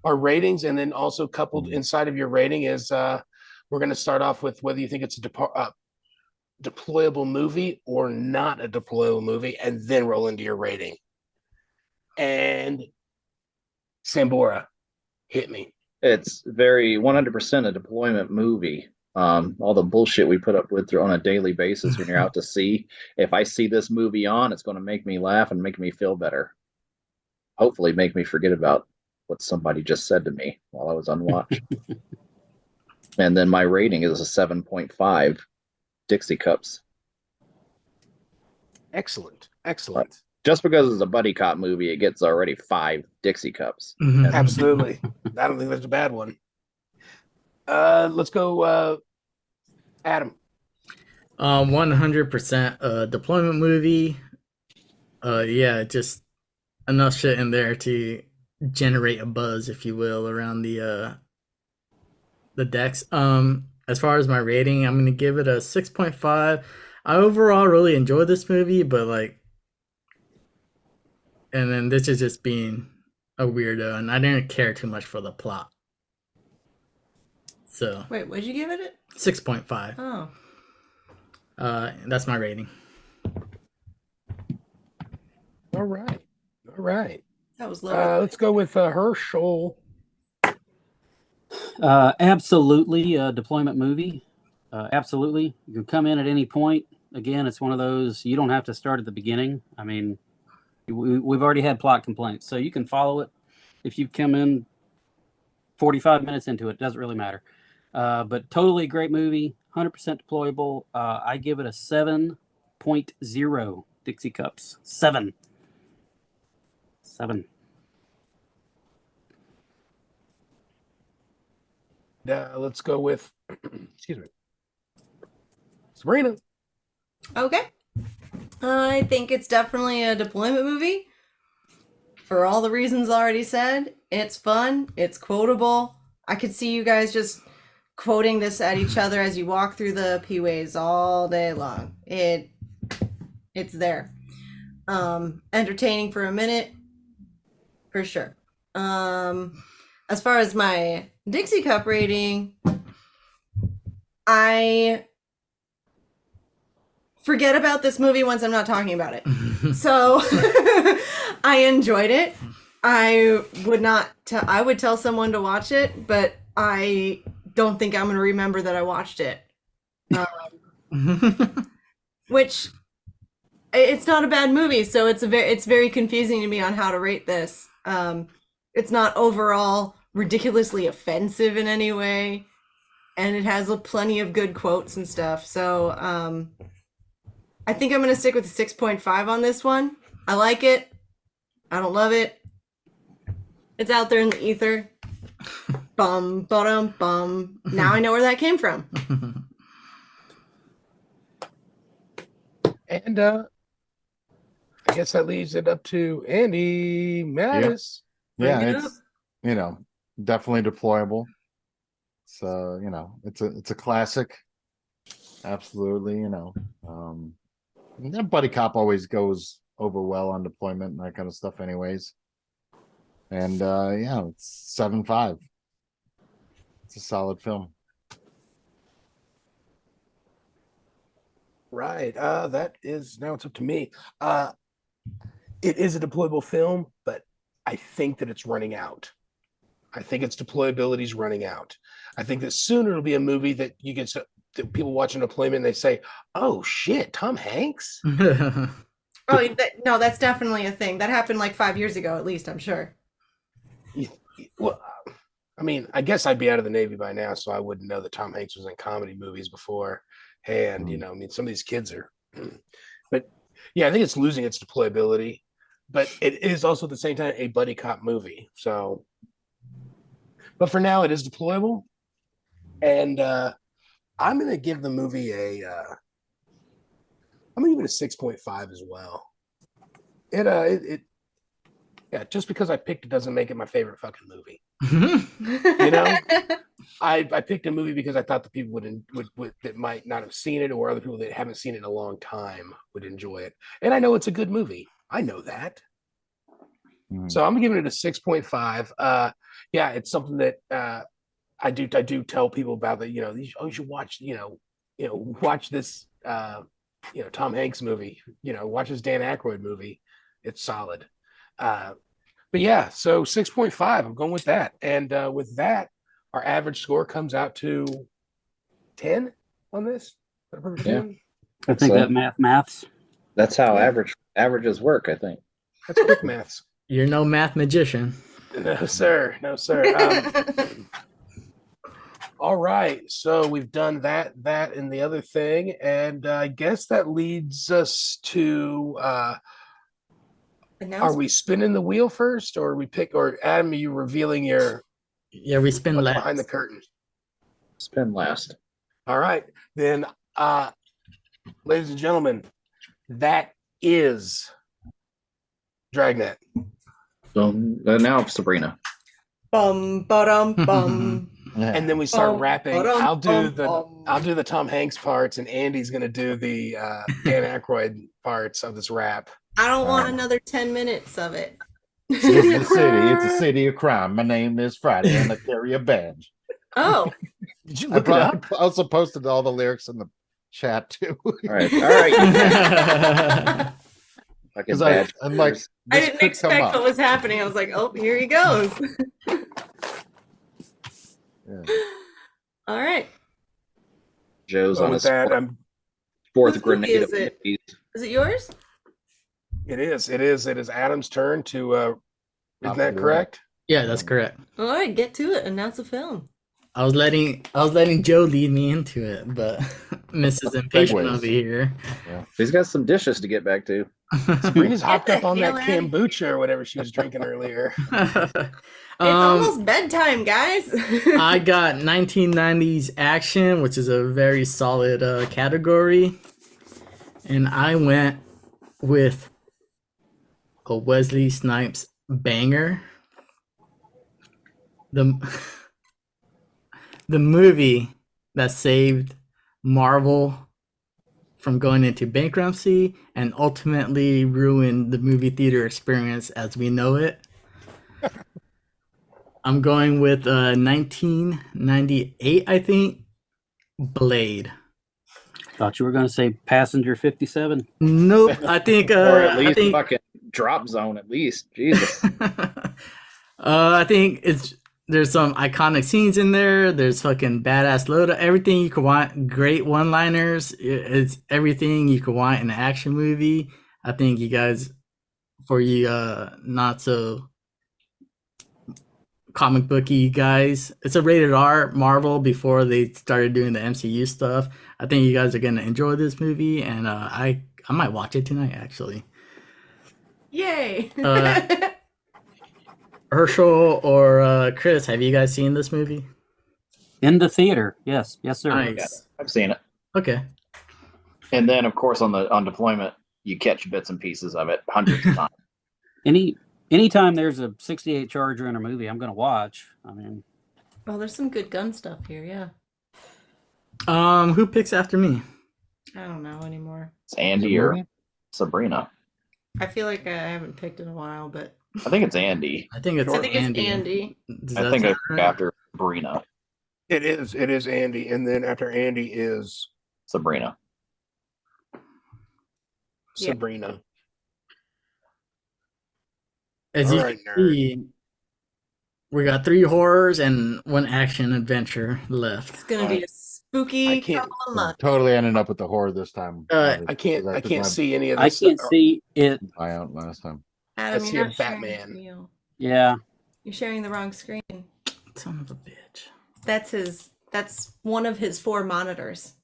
Our ratings, and then also coupled Mm-hmm. inside of your rating is we're going to start off with whether you think it's a deployable movie or not a deployable movie, and then roll into your rating. And Sambora, hit me. It's very 100% a deployment movie. All the bullshit we put up with on a daily basis when you're out to sea. If I see this movie on, it's going to make me laugh and make me feel better. Hopefully make me forget about what somebody just said to me while I was on watch. And then my rating is a 7.5 Dixie Cups. Excellent. Just because it's a buddy cop movie, it gets already 5 Dixie Cups. Mhm. Absolutely. I don't think that's a bad one. Let's go, Adam. 100% deployment movie. Just enough shit in there to generate a buzz, if you will, around the decks. As far as my rating, I'm gonna give it a 6.5. I overall really enjoyed this movie, but and then this is just being a weirdo, and I didn't care too much for the plot. So Wait, what'd you give it? 6.5. Oh. That's my rating. All right. That was low. Let's go with Herschel. Absolutely a deployment movie. Absolutely. You can come in at any point. Again, it's one of those, you don't have to start at the beginning. I mean, we've already had plot complaints, so you can follow it. If you come in 45 minutes into it, doesn't really matter. But totally great movie, 100% deployable. I give it a 7.0 Dixie Cups. 7. 7. Let's go with, excuse me, Sabrina. Okay. I think it's definitely a deployment movie. For all the reasons already said, it's fun, it's quotable. I could see you guys just quoting this at each other as you walk through the P-ways all day long. It's there. Entertaining for a minute, for sure. As far as my Dixie Cup rating, I forget about this movie once I'm not talking about it. So I enjoyed it. I would tell someone to watch it, but I don't think I'm going to remember that I watched it. Which it's not a bad movie, so it's very confusing to me on how to rate this. It's not overall ridiculously offensive in any way, and it has plenty of good quotes and stuff. So I think I'm going to stick with a 6.5 on this one. I like it. I don't love it. It's out there in the ether. Bum, bum, bum. Now I know where that came from. And I guess that leaves it up to Andy Mattis. Yeah, Bring it it's definitely deployable. So it's a classic. Absolutely, that buddy cop always goes over well on deployment and that kind of stuff, anyways. And it's 7.5. It's a solid film. Right. That is now it's up to me. It is a deployable film, but I think that it's running out. I think its deployability is running out. I think that soon it'll be a movie that you get that people watching deployment and they say, "Oh shit, Tom Hanks." No, that's definitely a thing. That happened like 5 years ago, at least, I'm sure. Well, I mean, I guess I'd be out of the Navy by now, so I wouldn't know that Tom Hanks was in comedy movies before. And I mean, some of these kids are, but yeah, I think it's losing its deployability, but it is also at the same time a buddy cop movie. So, but for now, it is deployable, and I'm gonna give the movie I'm gonna give it a 6.5 as well. Yeah, just because I picked it doesn't make it my favorite fucking movie. I picked a movie because I thought the people would that might not have seen it, or other people that haven't seen it in a long time would enjoy it. And I know it's a good movie. I know that. So I'm giving it a 6.5. Yeah, it's something that I do tell people about that. You should watch. Watch this. Tom Hanks movie. Watch this Dan Aykroyd movie. It's solid. But yeah, so 6.5. I'm going with that. And with that, our average score comes out to 10 on this. Yeah. I think that maths. That's how averages work, I think. That's quick maths. You're no math magician. No, sir. No, sir. All right. So we've done that, and the other thing. And I guess that leads us to are we spinning the wheel first, or or Adam, are you revealing your we spin last. behind the curtain? Spin last. All right. Then ladies and gentlemen, that is Dragnet. Now Sabrina. Bum, ba-dum, bum. And then we start rapping. I'll do the Tom Hanks parts, and Andy's gonna do the Dan Aykroyd parts of this rap. I don't want another 10 minutes of it. It's a city of crime. My name is Friday, and I carry a badge. Oh. Did you look it up? I also posted all the lyrics in the chat too. All right. Because I'm like, I didn't expect what was happening. I was like, oh, here he goes. All right. Joe's on his fourth grenade. Is it yours? It is Adam's turn to. Isn't that correct? Yeah, that's correct. All right, get to it. Announce the film. I was letting Joe lead me into it, but Mrs. Impatient Segues. over here. He's got some dishes to get back to. Sabrina's hopped Get up the on that hell outta kombucha or whatever she was drinking earlier. It's almost bedtime, guys. I got 1990s action, which is a very solid category. And I went with a Wesley Snipes banger. The movie that saved Marvel from going into bankruptcy and ultimately ruined the movie theater experience as we know it. I'm going with 1998, I think. Blade. Thought you were going to say Passenger 57. Nope. I think. Or at least I think, fucking Drop Zone, at least. Jesus. I think there's some iconic scenes in there. There's fucking badass load. Everything you could want. Great one-liners. It's everything you could want in an action movie. I think you guys, for you not so comic booky guys, it's a rated R Marvel before they started doing the MCU stuff. I think you guys are gonna enjoy this movie, and I might watch it tonight actually. Yay! Herschel or Chris, have you guys seen this movie? In the theater. Yes, sir. Nice. I've seen it. Okay. And then, of course, on deployment, you catch bits and pieces of it hundreds of times. Anytime there's a 68 Charger in a movie, I'm going to watch. I mean, well, there's some good gun stuff here. Yeah. Who picks after me? I don't know anymore. It's Andy or Sabrina. I feel like I haven't picked in a while, but I think it's Andy. I think it's Andy. I think it's after Sabrina. It is Andy, and then after Andy is Sabrina. Sabrina. As you can see, we got 3 horrors and 1 action adventure left. It's gonna be a spooky couple of months. Totally ended up with the horror this time. I can't see any of this. I can't see it. I out last time. Adam, I see you're a not sharing Batman. the wheel. Yeah. You're sharing the wrong screen. Son of a bitch. That's one of his 4 monitors.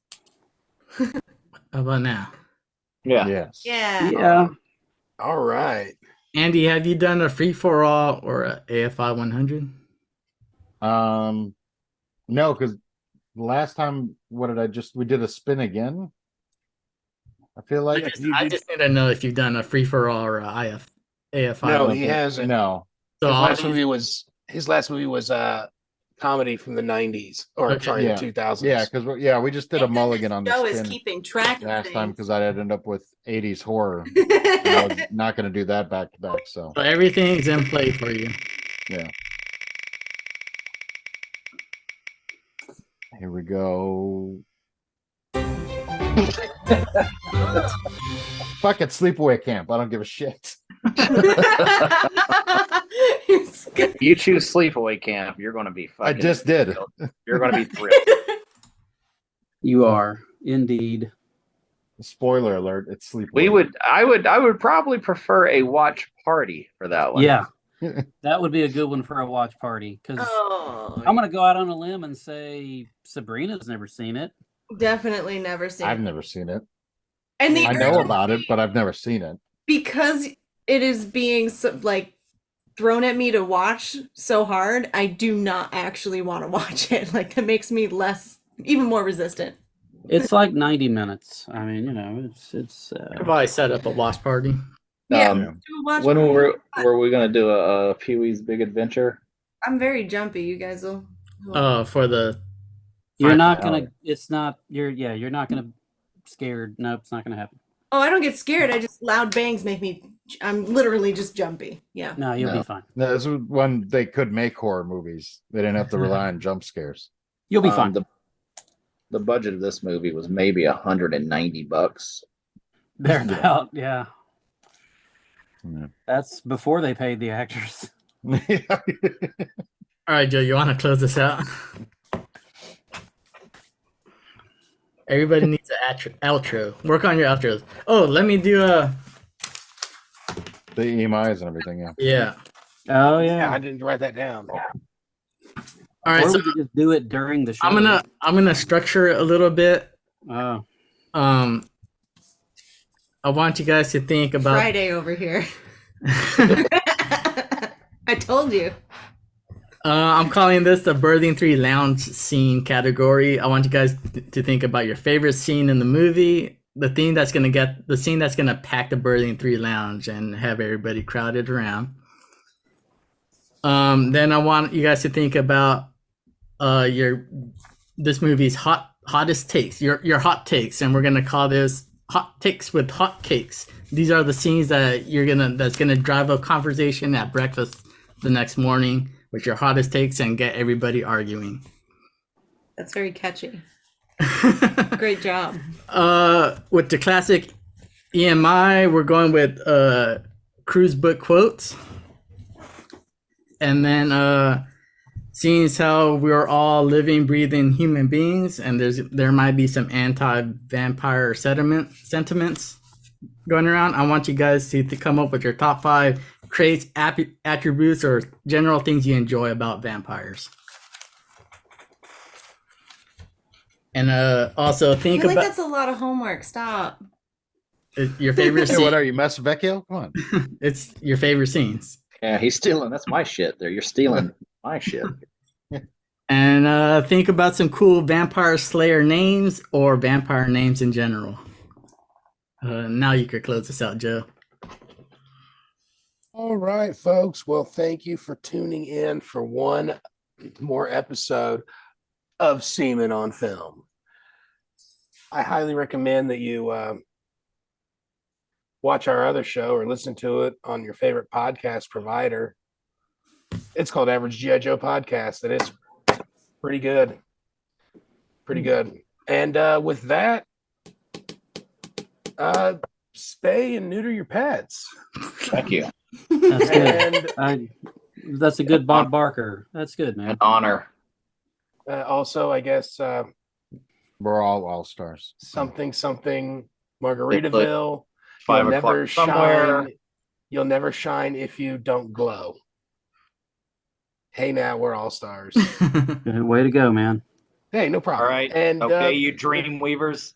How about now? Yeah. Yes. Yeah. All right. Andy, have you done a free for all or a AFI 100? No, because last time, we did a spin again. I feel like I just need to know if you've done a free for all or a AFI. No, 100. he hasn't. No. So his last movie was comedy from the 90s, or Okay, sorry, yeah. the 2000s. Yeah, because we just did a mulligan on the Joe is spin keeping track of last time things. because I ended up with 80s horror. And I was not going to do that back to back. So So everything's in play for you. yeah. Here we go. Fuck it, sleepaway camp. I don't give a shit. If you choose Sleepaway Camp, you're going to be fucking. I just did. You're going to be thrilled. You are indeed. Spoiler alert! It's sleepaway. I would probably prefer a watch party for that one. Yeah. That would be a good one for a watch party because I'm going to go out on a limb and say Sabrina's never seen it. Definitely never seen I've it. never seen it. And I know about it, but I've never seen it. Because it is being thrown at me to watch so hard, I do not actually want to watch it. Like, that makes me even more resistant. It's like 90 minutes. I mean, it's. Probably set up a watch party. Yeah. When were we going to do a Pee-wee's Big Adventure? I'm very jumpy. You guys will. For the. You're not gonna. It's not. You're not gonna. Scared. Nope, it's not gonna happen. Oh, I don't get scared. I just loud bangs make me. I'm literally just jumpy. Yeah. No, you'll be fine. No, this was when they could make horror movies. They didn't have to rely on jump scares. You'll be fine. The budget of this movie was maybe $190. Thereabout, yeah. Yeah. That's before they paid the actors. All right, Joe, you want to close this out? Everybody needs an outro. Work on your outros. Oh, let me do the EMIs and everything. Yeah. Yeah. Oh yeah. I didn't write that down. All right, or so we could just do it during the show. I'm gonna structure it a little bit. Uh, I want you guys to think about Friday over here. I told you. I'm calling this the Birthing 3 Lounge scene category. I want you guys to think about your favorite scene in the movie, the scene that's gonna pack the Birthing 3 Lounge and have everybody crowded around. Then I want you guys to think about this movie's hottest takes, your hot takes, and we're gonna call this hot takes with hot cakes. These are the scenes that's gonna drive a conversation at breakfast the next morning with your hottest takes and get everybody arguing. That's very catchy. Great job. With the classic EMI, we're going with cruise book quotes. And then seeing as how we're all living, breathing human beings, and there might be some anti-vampire sentiments going around, I want you guys to come up with your top 5 traits, attributes, or general things you enjoy about vampires. And also I think feel like about that's a lot of homework. Stop. your favorite Hey, scene. what are you, Mess Vecchio? Come on. It's your favorite scenes. Yeah, he's stealing. That's my shit. There, you're stealing my shit. And think about some cool vampire slayer names or vampire names in general. Now you could close this out, Joe. All right, folks. Well, thank you for tuning in for one more episode of Seamen on Film. I highly recommend that you watch our other show or listen to it on your favorite podcast provider. It's called Average G.I. Joe Podcast, and it's pretty good. Pretty good. And with that, spay and neuter your pets. Thank you. that's good. And That's a good Bob Barker. That's good, man. An honor. also, I guess We're all stars. something Margaritaville. 5 You'll o'clock never somewhere. shine. You'll never shine if you don't glow. Hey, now we're all stars. Good way to go, man. Hey, no All problem. right. And Okay, you dream weavers.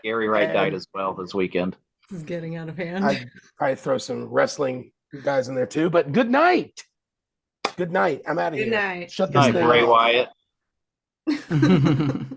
Gary Wright died And- as well this weekend. This is getting out of hand. I'd probably throw some wrestling guys in there too. But good night. Good night. I'm out of Good here. night. Shut this Hi, thing Bray off. Wyatt.